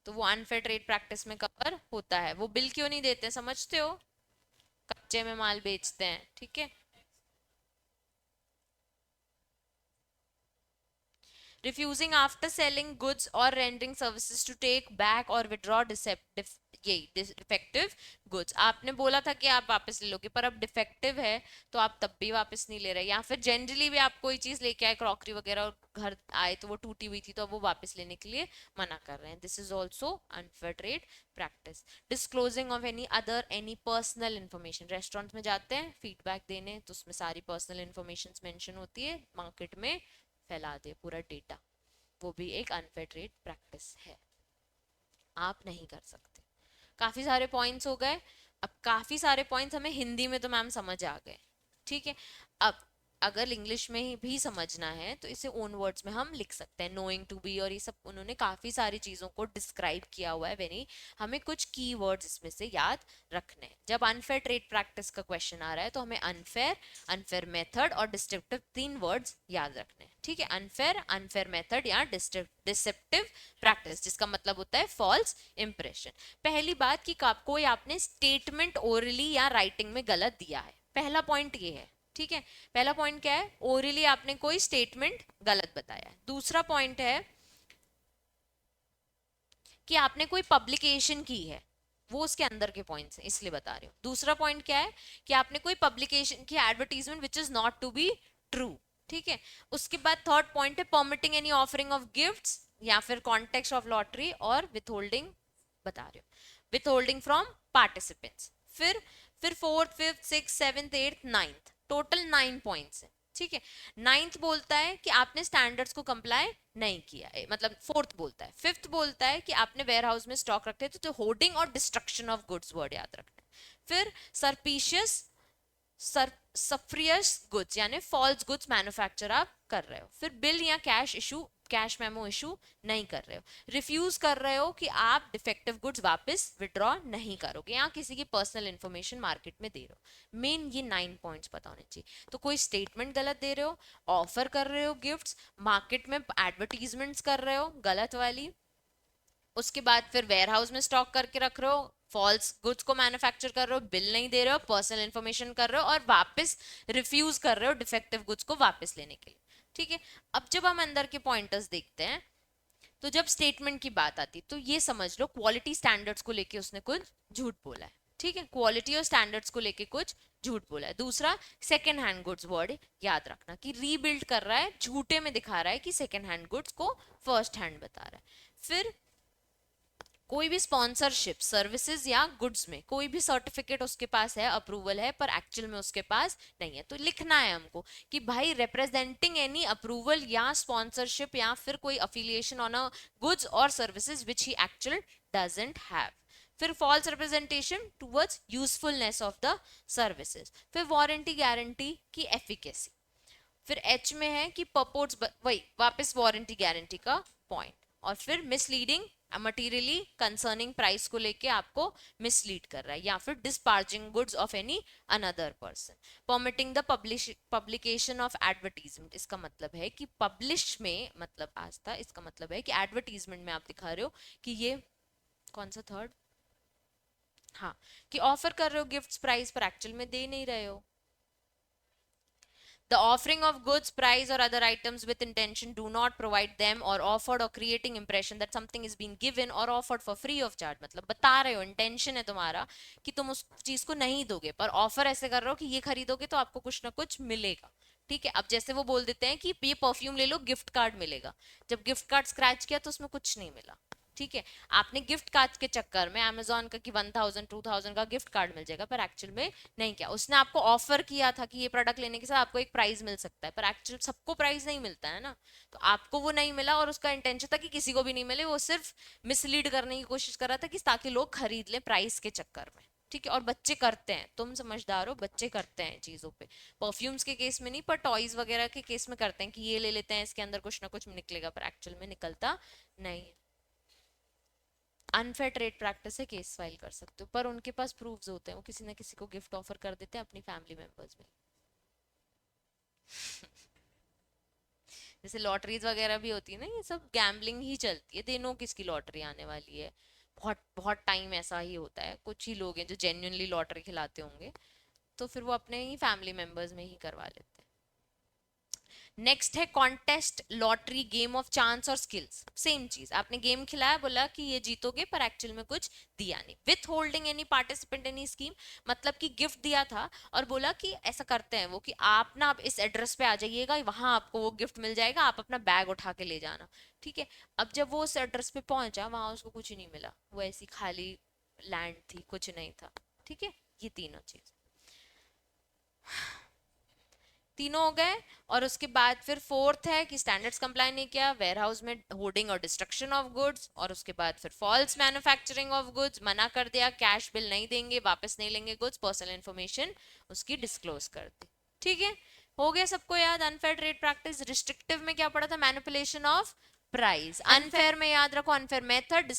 तो वो अनफेयर ट्रेड प्रैक्टिस में कवर होता है. वो बिल क्यों नहीं देते समझते हो? कच्चे में माल बेचते हैं, ठीक है. refusing after selling goods or rendering services to take back or withdraw deceptive यही डिफेक्टिव गुड्स. आपने बोला था कि आप वापस ले लोगे, पर अब डिफेक्टिव है तो आप तब भी वापस नहीं ले रहे, या फिर जनरली भी आप कोई चीज लेके आए क्रॉकरी वगैरह और घर आए तो वो टूटी हुई थी तो अब वो वापस लेने के लिए मना कर रहे हैं. This is also unfair trade practice. Disclosing of any personal information. Restaurant में जाते हैं फीडबैक देने तो उसमें सारी पर्सनल इन्फॉर्मेशन मेंशन होती है, मार्केट में फैला दे पूरा डेटा, वो भी एक अनफेयर ट्रेड प्रैक्टिस है. आप नहीं कर सकते. काफी सारे पॉइंट्स हो गए. अब काफी सारे पॉइंट्स हमें हिंदी में तो मैम समझ आ गए, ठीक है. अब अगर इंग्लिश में ही भी समझना है तो इसे ओन वर्ड्स में हम लिख सकते हैं. नोइंग टू बी और ये सब उन्होंने काफी सारी चीजों को डिस्क्राइब किया हुआ है. वेरी हमें कुछ की वर्ड्स इसमें से याद रखने हैं. जब अनफेयर ट्रेड प्रैक्टिस का क्वेश्चन आ रहा है तो हमें अनफेयर, अनफेयर मेथड और डिस्ट्रक्टिव 3 वर्ड्स याद रखने हैं, ठीक है. अनफेयर, अनफेयर मेथड या डिसेप्टिव प्रैक्टिस, जिसका मतलब होता है फॉल्स इंप्रेशन. पहली बात कि कोई आपने स्टेटमेंट ओरली या राइटिंग में गलत दिया है, पहला पॉइंट ये है, ठीक है. पहला पॉइंट क्या है? ओरली आपने कोई स्टेटमेंट गलत बताया है. दूसरा पॉइंट है कि आपने कोई पब्लिकेशन की है, वो उसके अंदर के पॉइंट्स हैं इसलिए बता रही हूँ. दूसरा पॉइंट क्या है कि आपने कोई पब्लिकेशन की advertisement which is not to be true, ठीक है. उसके बाद थर्ड पॉइंट है permitting any offering of gifts या फिर कॉन्टेक्स्ट ऑफ लॉटरी और विथहोल्डिंग, बता रही हूँ, विथहोल्डिंग फ्रॉम पार्टिसिपेंट्स. फिर fourth, fifth, six, seventh, eighth, ninth, total 9 points है, ठीक है. नाइन्थ बोलता है कि आपने स्टैंडर्ड्स को कंप्लाई नहीं किया है, मतलब फोर्थ बोलता है. फिफ्थ बोलता है कि आपने वेयर हाउस में स्टॉक रखते थे तो होर्डिंग और डिस्ट्रक्शन ऑफ गुड्स वर्ड याद रखना है. फिर सरपीशियस, सफ्रियस गुड्स यानी फॉल्स गुड्स मैन्युफैक्चर आप कर रहे हो. फिर बिल या कैश मेमो इशू नहीं कर रहे हो. रिफ्यूज कर रहे हो कि आप डिफेक्टिव गुड्स वापस विड्रॉ नहीं करोगे या किसी की पर्सनल इंफॉर्मेशन मार्केट में दे रहे हो. मेन ये 9 पॉइंट्स पता होने चाहिए. तो कोई स्टेटमेंट गलत दे रहे हो, ऑफर कर रहे हो गिफ्ट्स, मार्केट में एडवर्टीजमेंट्स कर रहे हो गलत वाली, उसके बाद फिर वेयर हाउस में स्टॉक करके रख रहे हो, फॉल्स गुड्स को मैन्युफैक्चर कर रहे हो, बिल नहीं दे रहे हो, पर्सनल इंफॉर्मेशन कर रहे हो और वापस रिफ्यूज कर रहे हो डिफेक्टिव गुड्स को वापस लेने के लिए, ठीक है. अब जब हम अंदर के पॉइंटर्स देखते हैं तो जब स्टेटमेंट की बात आती तो ये समझ लो क्वालिटी स्टैंडर्ड्स को लेके उसने कुछ झूठ बोला है, ठीक है. क्वालिटी और स्टैंडर्ड्स को लेके कुछ झूठ बोला है. दूसरा सेकेंड हैंड गुड्स वर्ड याद रखना कि रीबिल्ड कर रहा है, झूठे में दिखा रहा है कि सेकेंड हैंड गुड्स को फर्स्ट हैंड बता रहा है. फिर कोई भी स्पॉन्सरशिप सर्विसेज या गुड्स में कोई भी सर्टिफिकेट उसके पास है, अप्रूवल है, पर एक्चुअल में उसके पास नहीं है, तो लिखना है हमको कि भाई रिप्रेजेंटिंग एनी अप्रूवल या स्पॉन्सरशिप या फिर कोई affiliation on a goods or services which he actual doesn't have. फिर false representation towards usefulness of the services. फिर वारंटी गारंटी की एफिकेसी. फिर एच में है कि पर्पोर्ट्स, वही वापस वारंटी गारंटी का पॉइंट. और फिर मिसलीडिंग मटीरियली कंसर्निंग प्राइस को लेके आपको मिसलीड कर रहा है, या फिर disparaging goods of any another person. Permitting the publication of advertisement, इसका मतलब है कि पब्लिश में मतलब आज था, इसका मतलब है कि एडवर्टीजमेंट में आप दिखा रहे हो कि ये कौन सा थर्ड, हाँ, कि ऑफर कर रहे हो गिफ्ट्स प्राइस पर एक्चुअल में दे नहीं रहे हो. The offering of goods, price or other items with intention do not provide them or offered or creating impression that something is being given or offered for free of charge. मतलब बता रहे हो intention है तुम्हारा कि तुम उस चीज को नहीं दोगे, पर ऑफर ऐसे कर रहे हो कि ये खरीदोगे तो आपको कुछ ना कुछ मिलेगा, ठीक है. अब जैसे वो बोल देते हैं कि ये परफ्यूम ले लो गिफ्ट कार्ड मिलेगा, जब गिफ्ट कार्ड स्क्रैच किया तो उसमें कुछ नहीं मिला, ठीक है. आपने गिफ्ट कार्ड के चक्कर में अमेजोन का कि 1000 2000 का गिफ्ट कार्ड मिल जाएगा, पर एक्चुअल में नहीं किया. उसने आपको ऑफर किया था कि ये प्रोडक्ट लेने के साथ आपको एक प्राइस मिल सकता है, पर एक्चुअल सबको प्राइस नहीं मिलता है ना, तो आपको वो नहीं मिला और उसका इंटेंशन था कि किसी को भी नहीं मिले. वो सिर्फ मिसलीड करने की कोशिश कर रहा था कि ताकि लोग खरीद लें प्राइस के चक्कर में, ठीक है, और बच्चे करते हैं, तुम समझदार हो, बच्चे करते हैं चीजों पे। परफ्यूम्स के केस में नहीं, पर टॉयज वगैरह के केस में करते हैं कि ये ले लेते हैं, इसके अंदर कुछ ना कुछ निकलेगा, पर एक्चुअल में निकलता नहीं है। अनफेयर ट्रेड प्रैक्टिस है, केस फाइल कर सकते हो, पर उनके पास प्रूफ्स होते हैं, वो किसी ना किसी को गिफ्ट ऑफर कर देते हैं अपनी फैमिली मेंबर्स में। जैसे लॉटरीज वगैरह भी होती है ना, ये सब गैम्बलिंग ही चलती है, दे नो किसकी लॉटरी आने वाली है। बहुत बहुत टाइम ऐसा ही होता है, कुछ ही लोग हैं जो जेन्युइनली लॉटरी खिलाते होंगे, तो फिर वो अपने ही फैमिली मेंबर्स में ही करवा लेते हैं। नेक्स्ट है contest, lottery, game of chance और स्किल्स। सेम चीज, आपने गेम खिलाया, बोला कि ये जीतोगे, पर एक्चुअल में कुछ दिया नहीं। With holding any participant any scheme, मतलब कि गिफ्ट दिया था और बोला कि ऐसा करते हैं वो कि आप ना, आप इस एड्रेस पे आ जाइएगा, वहां आपको वो गिफ्ट मिल जाएगा, आप अपना बैग उठा के ले जाना। ठीक है, अब जब वो उस एड्रेस पे पहुंचा, वहां उसको कुछ नहीं मिला, वो ऐसी खाली लैंड थी, कुछ नहीं था। ठीक है, ये तीनों चीज, तीनों हो गए। और उसके बाद फिर फोर्थ है कि स्टैंडर्ड्स कंप्लाई नहीं किया, वेयर हाउस में होर्डिंग और डिस्ट्रक्शन ऑफ गुड्स, और उसके बाद फिर फॉल्स मैन्युफैक्चरिंग ऑफ गुड्स, मना कर दिया, कैश बिल नहीं देंगे, वापस नहीं लेंगे गुड्स, पर्सनल इंफॉर्मेशन उसकी डिस्क्लोज कर दी। ठीक है, हो गया सबको याद। Unfair trade practice. रिस्ट्रिक्टिव में क्या पड़ा था? Manipulation of price. अनफेयर में याद रखो, unfair method,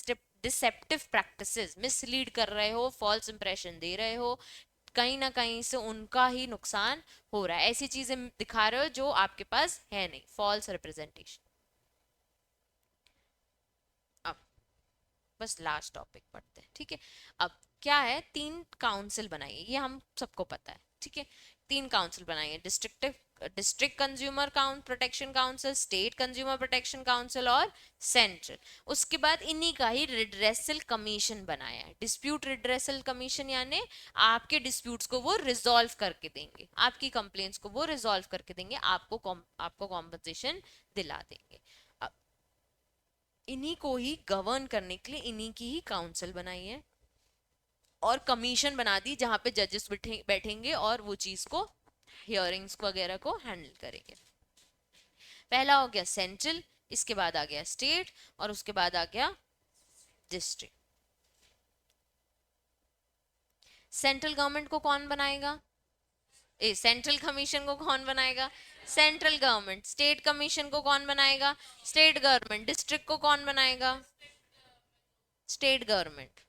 deceptive practices, mislead कर रहे हो, फॉल्स इंप्रेशन दे रहे हो, कहीं ना कहीं से उनका ही नुकसान हो रहा है, ऐसी चीजें दिखा रहे हो जो आपके पास है नहीं, फॉल्स रिप्रेजेंटेशन। अब बस लास्ट टॉपिक पढ़ते हैं, ठीक है। अब क्या है, तीन काउंसिल बनाइए, ये हम सबको पता है, ठीक है। तीन काउंसिल बनाइए, district consumer protection council, state consumer protection council और सेंट्रल। उसके बाद इन्हीं का ही रिड्रेसल कमीशन बनाया है, डिस्प्यूट रिड्रेसल कमीशन, यानी आपके डिस्प्यूट्स को वो रिजॉल्व करके देंगे, आपकी कंप्लेंट्स को वो रिजॉल्व करके देंगे, आपको कॉम्पनसेशन दिला देंगे। इन्हीं को ही गवर्न करने के लिए इन्हीं की ही काउंसिल बनाई है, और कमीशन बना दी जहां पे जजेस बैठेंगे और वो चीज को, हियरिंग्स वगैरह को हैंडल करेंगे। पहला हो गया सेंट्रल, इसके बाद आ गया स्टेट, और उसके बाद आ गया डिस्ट्रिक्ट। सेंट्रल गवर्नमेंट को कौन बनाएगा? सेंट्रल कमीशन को कौन बनाएगा? Central government. स्टेट कमीशन को कौन बनाएगा? State government. डिस्ट्रिक्ट को कौन बनाएगा? State government.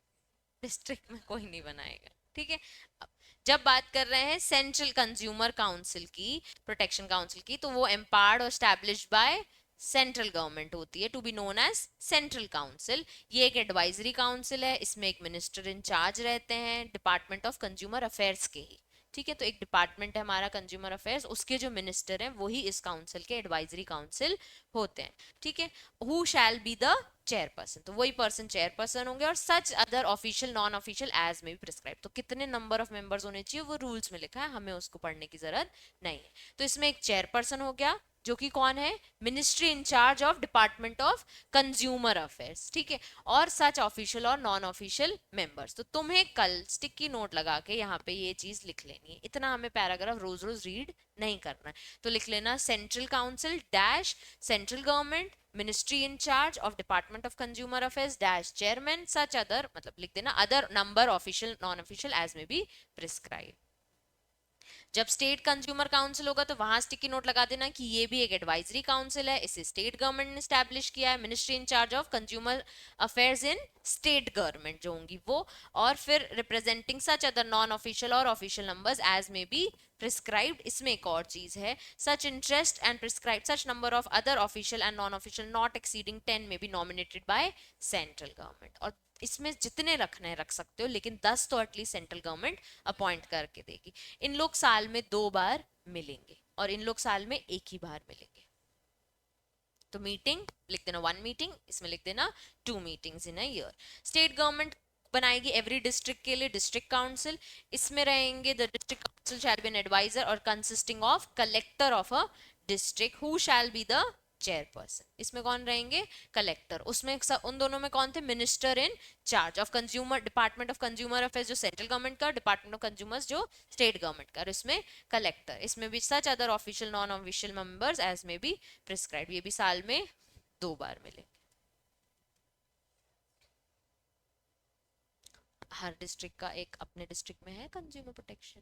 डिस्ट्रिक्ट में कोई नहीं बनाएगा, ठीक है। अब जब बात कर रहे हैं सेंट्रल कंज्यूमर काउंसिल की, प्रोटेक्शन काउंसिल की, तो वो एम्पावर्ड और स्टैब्लिश्ड बाय सेंट्रल गवर्नमेंट होती है, to be known as central council. ये एक एडवाइजरी काउंसिल है, इसमें एक मिनिस्टर इन चार्ज रहते हैं, डिपार्टमेंट ऑफ कंज्यूमर अफेयर्स के ही, ठीक है। तो एक डिपार्टमेंट है हमारा कंज्यूमर अफेयर्स, उसके जो मिनिस्टर हैं वही इस काउंसिल के एडवाइजरी काउंसिल होते हैं, ठीक है। Who shall be the chairperson, तो वही पर्सन चेयरपर्सन होंगे, और such other official non official as may be prescribe. तो कितने नंबर ऑफ मेंबर्स होने चाहिए वो रूल्स में लिखा है, हमें उसको पढ़ने की जरूरत नहीं है। तो इसमें एक चेयरपर्सन हो गया, जो कि कौन है? Ministry in charge of department of consumer affairs, ठीक है। और सच ऑफिशियल और नॉन ऑफिशियल मेंबर्स। तो तुम्हें कल स्टिकी नोट लगा के यहाँ पे ये चीज लिख लेनी है, इतना हमें पैराग्राफ रोज रोज रीड नहीं करना है। तो लिख लेना central council dash central government, ministry in charge of department of consumer affairs dash chairman, such other, मतलब लिख देना other number official non official as may be prescribe. जब स्टेट कंज्यूमर काउंसिल होगा तो वहां स्टिकी नोट लगा देना कि ये भी एक एडवाइजरी काउंसिल है, इसे स्टेट गवर्नमेंट ने स्टैब्लिश किया है, ministry in charge of consumer affairs in state government जो होंगी वो, और फिर representing such other non official और official numbers as may be prescribed. इसमें एक और चीज है, such interest and prescribe such number of other official and non official not exceeding 10 में be nominated by central government. और इसमें जितने रखने रख सकते हो, लेकिन 10 तो एटलीस्ट सेंट्रल गवर्नमेंट अपॉइंट करके देगी। इन लोग साल में 2 बार मिलेंगे, और इन लोग साल में एक ही बार मिलेंगे। तो मीटिंग लिख देना 1 मीटिंग, इसमें लिख देना 2 meetings in a year. State government बनाएगी एवरी डिस्ट्रिक्ट के लिए डिस्ट्रिक्ट काउंसिल, इसमें रहेंगे the district council shall be an advisor or consisting of collector of a district who shall be the chairperson. इसमें कौन रहेंगे? कलेक्टर। उसमें उन दोनों में कौन थे? Minister in charge of consumer, department of consumer affairs जो सेंट्रल गवर्नमेंट का, डिपार्टमेंट ऑफ कंज्यूमर्स जो स्टेट गवर्नमेंट का, और इसमें कलेक्टर। इसमें भी such other official non official members as may be prescribe, ये भी साल में 2 बार मिले। हर डिस्ट्रिक्ट का एक अपने डिस्ट्रिक्ट में है कंज्यूमर प्रोटेक्शन,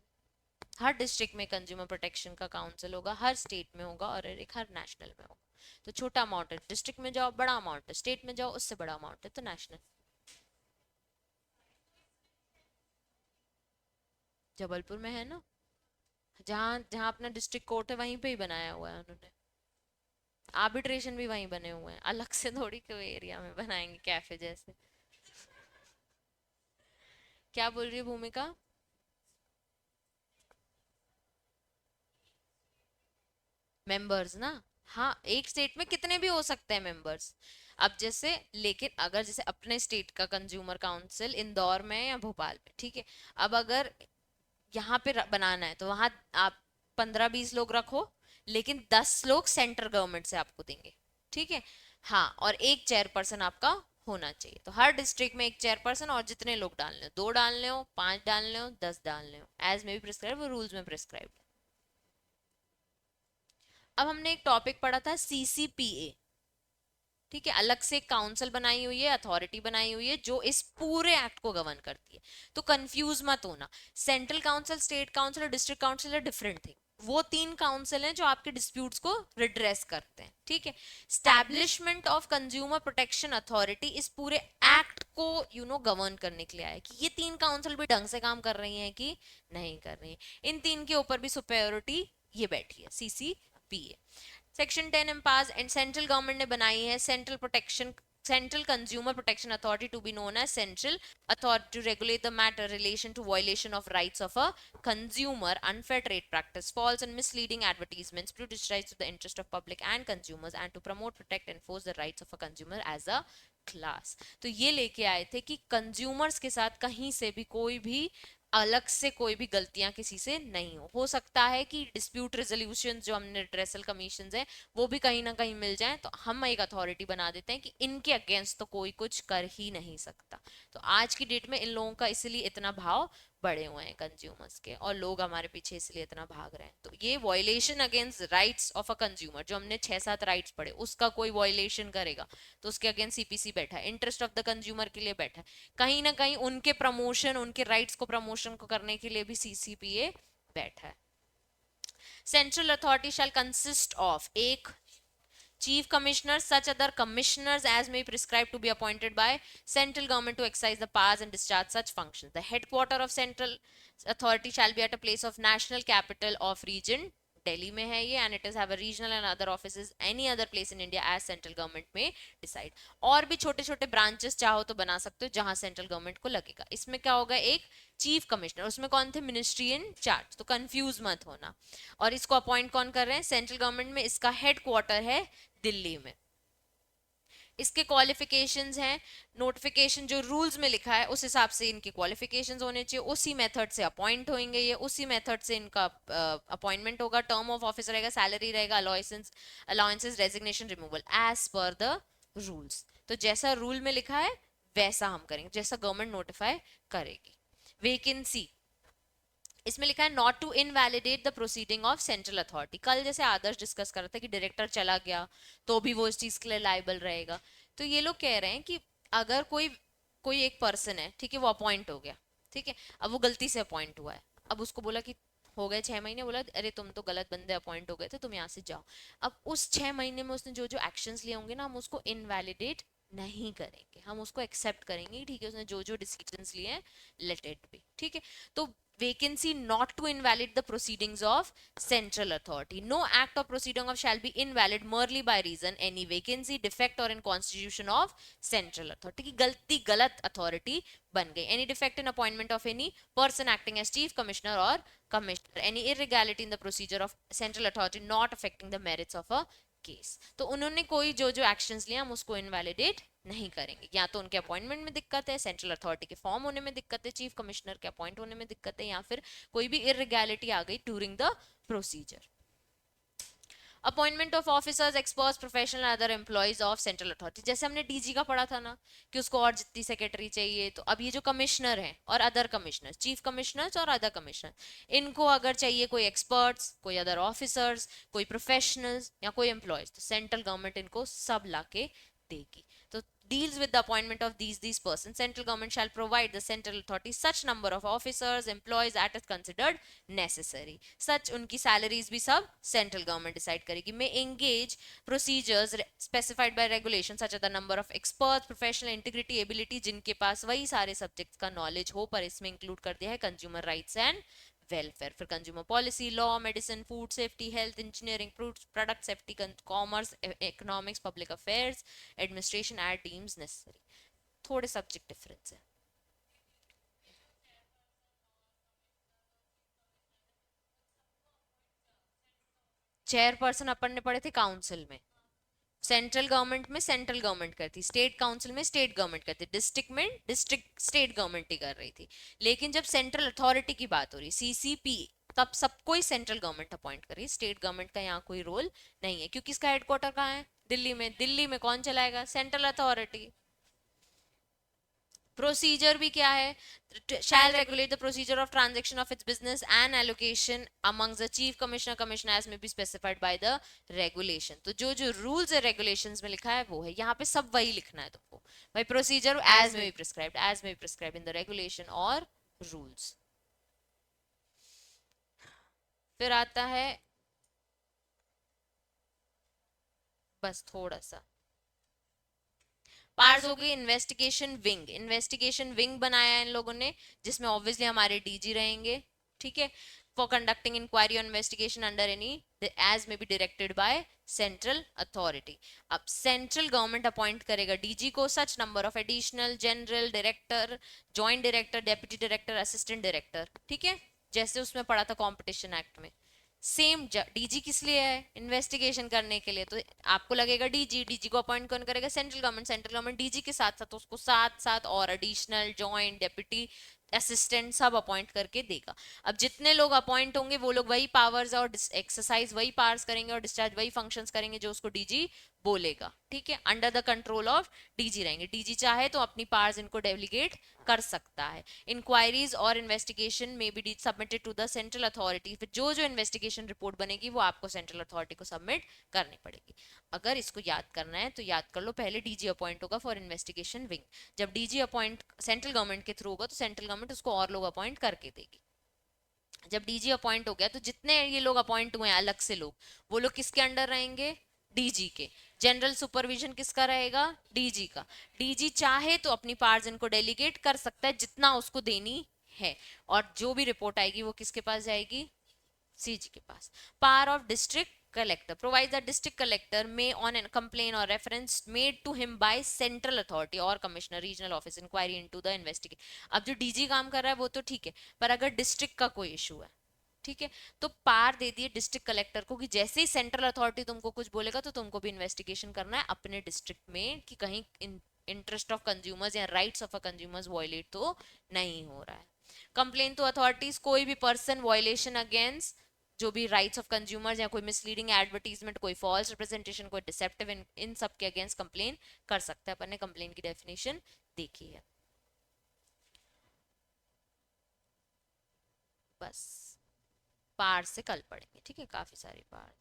हर डिस्ट्रिक्ट में कंज्यूमर प्रोटेक्शन का काउंसिल होगा, हर स्टेट में होगा और एक हर नेशनल में होगा। तो छोटा अमाउंट है डिस्ट्रिक्ट में जाओ, बड़ा अमाउंट है स्टेट में जाओ, उससे बड़ा अमाउंट है तो नेशनल। जबलपुर में है ना, जहाँ जहाँ अपना डिस्ट्रिक्ट कोर्ट है वहीं पे ही बनाया हुआ है उन्होंने। आर्बिट्रेशन भी वहीं बने हुए हैं, अलग से थोड़ी कोई एरिया में बनाएंगे कैफे जैसे। क्या बोल रही है भूमिका? मेंबर्स ना, हाँ एक स्टेट में कितने भी हो सकते हैं मेंबर्स। अब जैसे, लेकिन अगर जैसे अपने स्टेट का कंज्यूमर काउंसिल इंदौर में या भोपाल में, ठीक है, अब अगर यहाँ पे बनाना है तो वहां आप 15-20 लोग रखो, लेकिन 10 लोग सेंट्रल गवर्नमेंट से आपको देंगे, ठीक है। हाँ, और एक चेयरपर्सन आपका होना चाहिए, तो हर डिस्ट्रिक्ट में एक चेयरपर्सन, और जितने लोग डालने हो, 2 डालने हो, 5 डालने हो, 10 डालने हो, एज में भी प्रिस्क्राइब, वो रूल्स में प्रिस्क्राइब। अब हमने एक टॉपिक पढ़ा था सीसीपीए, ठीक है, अलग से एक काउंसिल बनाई हुई है, अथॉरिटी बनाई हुई है जो इस पूरे एक्ट को गवर्न करती है। तो कंफ्यूज मत होना, सेंट्रल काउंसिल, स्टेट काउंसिल और डिस्ट्रिक्ट काउंसिल है डिफरेंट थिंग। वो 3 काउंसिल हैं जो आपके डिस्प्यूट्स को रिड्रेस करते हैं, ठीक है। Establishment of consumer protection authority इस पूरे एक्ट को गवर्न करने के लिए आया है कि ये 3 काउंसिल भी ढंग से काम कर रही हैं कि नहीं कर रही हैं। इन 3 के ऊपर भी सुपेरियोरिटी ये बैठी है, CCPA. Section 10 empowers and central government ने बनाई है central consumer protection authority to be known as central authority to regulate the matter relation to violation of rights of a consumer, unfair trade practice, false and misleading advertisements prejudicial to the interest of public and consumers and to promote, protect, enforce the rights of a consumer as a class. तो ये लेके आए थे कि consumers के साथ कहीं से भी कोई भी अलग से कोई भी गलतियां किसी से नहीं हो सकता है कि डिस्प्यूट रेजोल्यूशन जो हमने रिड्रेसल कमीशन है वो भी कहीं ना कहीं मिल जाए, तो हम एक अथॉरिटी बना देते हैं कि इनके अगेंस्ट तो कोई कुछ कर ही नहीं सकता। तो आज की डेट में इन लोगों का इसलिए इतना भाव बढ़े हुए हैं कंज्यूमर्स के, और लोग हमारे पीछे इसलिए इतना भाग रहे हैं। तो ये violation against rights of a consumer, जो हमने 6-7 राइट्स पढ़े, उसका कोई वॉयलेशन करेगा तो उसके अगेंस्ट सीपीसी बैठा है, इंटरेस्ट ऑफ द कंज्यूमर के लिए बैठा है, कहीं ना कहीं उनके प्रमोशन, उनके राइट्स को प्रमोशन को करने के लिए भी सीसीपीए बैठा है। Central authority shell consist of एक chief commissioner, such other commissioners as may be prescribed to be appointed by central government to exercise the powers and discharge such functions. The headquarter of central authority shall be at a place of national capital of region, Delhi में है ये, and it is have a regional and other offices any other place in India as central government में decide. और भी छोटे छोटे branches चाहो तो बना सकते हो जहां सेंट्रल गवर्नमेंट को लगेगा। इसमें क्या होगा, एक चीफ कमिश्नर, उसमें कौन थे, मिनिस्ट्री इन चार्ज, तो कंफ्यूज मत होना। और इसको अपॉइंट कौन कर रहे हैं, सेंट्रल गवर्नमेंट में, इसका हेडक्वार्टर है दिल्ली में। इसके क्वालिफिकेशंस हैं, नोटिफिकेशन जो रूल्स में लिखा है उस हिसाब से इनके क्वालिफिकेशंस होने चाहिए, उसी मेथड से अपॉइंट होंगे ये, उसी मेथड से इनका अपॉइंटमेंट होगा, टर्म ऑफ ऑफिस रहेगा, सैलरी रहेगा, allowances, resignation, removal as per the rules. तो जैसा रूल में लिखा है वैसा हम करेंगे, जैसा गवर्नमेंट नोटिफाई करेगी। वैकेंसी, इसमें लिखा है not to invalidate the proceeding of central authority. कल जैसे आदर्श डिस्कस कर रहा था कि डायरेक्टर चला गया तो भी वो इस चीज के लिए लाइबल रहेगा, तो ये लोग कह रहे हैं कि अगर कोई कोई एक पर्सन है, ठीक है, वो अपॉइंट हो गया, ठीक है, अब वो गलती से अपॉइंट हुआ है, अब उसको बोला कि हो गए 6 महीने, बोला अरे तुम तो गलत बंदे अपॉइंट हो गए थे, तुम यहाँ से जाओ। अब उस 6 महीने में उसने जो जो एक्शंस लिए होंगे ना, हम उसको इनवैलिडेट नहीं करेंगे, हम उसको एक्सेप्ट करेंगे, ठीक है, उसने जो जो डिसीजंस लिए हैं लेट इट बी, ठीक है। तो vacancy not to invalid the proceedings of central authority. No act or proceeding of shall be invalid merely by reason any vacancy, defect or in constitution of central authority. की गलती गलत authority बन गई, any defect in appointment of any person acting as chief commissioner or commissioner, any illegality in the procedure of central authority not affecting the merits of a case. तो उन्होंने कोई जो जो एक्शंस लिए हम उसको इनवैलिडेट नहीं करेंगे, या तो उनके अपॉइंटमेंट में दिक्कत है, सेंट्रल अथॉरिटी के फॉर्म होने में दिक्कत है, चीफ कमिश्नर के अपॉइंट होने में दिक्कत है, या फिर कोई भी इरेगुलरिटी आ गई during the procedure. Appointment of officers, experts, professional other employees of central authority, जैसे हमने डीजी का पढ़ा था ना कि उसको और जितनी सेक्रेटरी चाहिए, तो अब ये जो कमिश्नर हैं और अदर कमिश्नर, चीफ कमिश्नर्स और अदर कमिश्नर, इनको अगर चाहिए कोई एक्सपर्ट्स, कोई अदर ऑफिसर्स, कोई प्रोफेशनल्स या कोई एम्प्लॉयज, तो सेंट्रल गवर्नमेंट इनको सब लाके देगी। तो deals with the appointment of these persons. Central government shall provide the central authority such number of officers employees as is considered necessary. Such उनकी salaries भी सब central government decide करेगी. May engage procedures specified by regulation such as the number of experts, professional integrity, ability, जिनके पास वही सारे subjects का knowledge हो, पर इसमें include कर दिया है consumer rights and welfare. For consumer policy, law, medicine, food safety, health, engineering, product safety, commerce, economics, public affairs, administration as deems necessary. थोड़े subject difference है. चेयरपर्सन अपन ने पढ़े थे काउंसिल में. सेंट्रल गवर्नमेंट में सेंट्रल गवर्नमेंट करती, state council में state government करती, डिस्ट्रिक्ट में डिस्ट्रिक्ट स्टेट गवर्नमेंट ही कर रही थी. लेकिन जब सेंट्रल अथॉरिटी की बात हो रही सीसीपी, तब सबको ही सेंट्रल गवर्नमेंट अपॉइंट कर रही है. स्टेट गवर्नमेंट का यहाँ कोई रोल नहीं है, क्योंकि इसका हेडक्वार्टर कहाँ है? दिल्ली में. दिल्ली में कौन चलाएगा? Central authority. प्रोसीजर भी क्या है? shall regulate the procedure of transaction of its business and allocation amongst the chief commissioner as may be specified by the regulation. तो जो जो rules है regulations में लिखा है वो है, यहाँ पे सब वही लिखना है तुमको भाई. Procedure as may be prescribed in the regulation और rules. फिर आता है बस थोड़ा सा पार्ट्स हो गई. इन्वेस्टिगेशन विंग बनाया है इन लोगों ने, जिसमें ऑब्वियसली हमारे डीजी रहेंगे. ठीक है. फॉर कंडक्टिंग इंक्वायरी और investigation under any as may be directed by central authority. अब सेंट्रल गवर्नमेंट अपॉइंट करेगा डीजी को सच number of additional general director, joint director, deputy director, assistant director. ठीक है, जैसे उसमें पढ़ा था कंपटीशन एक्ट में. सेम डीजी किस लिए है? इन्वेस्टिगेशन करने के लिए. तो आपको लगेगा डीजी को अपॉइंट कौन करेगा? सेंट्रल गवर्नमेंट डीजी के साथ साथ उसको साथ साथ और एडिशनल, जॉइंट, डेप्यूटी, असिस्टेंट सब अपॉइंट करके देगा. अब जितने लोग अपॉइंट होंगे वो लोग वही पावर्स और एक्सरसाइज वही पावर्स करेंगे और डिस्चार्ज वही फंक्शंस करेंगे जो उसको डीजी बोलेगा. ठीक है, under the control of DG रहेंगे. डीजी चाहे तो अपनी पावर्स इनको डेलीगेट कर सकता है. इंक्वायरीज और इन्वेस्टिगेशन में be submitted to the central authority. फिर जो जो इन्वेस्टिगेशन रिपोर्ट बनेगी वो आपको सेंट्रल अथॉरिटी को सबमिट करनी पड़ेगी. अगर इसको याद करना है तो याद कर लो, पहले डीजी अपॉइंट होगा फॉर इन्वेस्टिगेशन विंग. जब डीजी अपॉइंट सेंट्रल गवर्नमेंट के थ्रू होगा तो सेंट्रल गवर्नमेंट उसको और लोग अपॉइंट करके देगी. जब डीजी अपॉइंट हो गया तो जितने ये लोग अपॉइंट हुए हैं अलग से लोग, वो लोग किसके अंडर रहेंगे? डीजी के. जनरल सुपरविजन किसका रहेगा? डीजी का. डीजी चाहे तो अपनी पावर्स इनको डेलीगेट कर सकता है जितना उसको देनी है, और जो भी रिपोर्ट आएगी वो किसके पास जाएगी? सीजी के पास. Power of district collector provides that district collector may on a complaint or reference made to him by central authority or commissioner regional office inquiry into the investigation. अब जो डीजी काम कर रहा है वो तो ठीक है, पर अगर डिस्ट्रिक्ट का कोई इशू है, ठीक है, तो पार दे दिए डिस्ट्रिक्ट कलेक्टर को कि जैसे ही सेंट्रल अथॉरिटी तुमको कुछ बोलेगा तो तुमको भी इन्वेस्टिगेशन करना है अपने डिस्ट्रिक्ट में कि कहीं इंटरेस्ट ऑफ कंज्यूमर्स या rights of a consumers violate तो नहीं हो रहा है. कंप्लेन टू अथॉरिटीज, कोई भी पर्सन वायलेशन अगेंस्ट जो भी राइट्स ऑफ कंज्यूमर्स या कोई मिसलीडिंग एडवर्टीजमेंट, कोई फॉल्स रिप्रेजेंटेशन, कोई डिसेप्टिव, इन सब के अगेंस्ट कंप्लेन कर सकता है. अपन ने कंप्लेन की डेफिनेशन देखी है. बस पार्ट से कल पढ़ेंगे. ठीक है, काफी सारी पार्ट.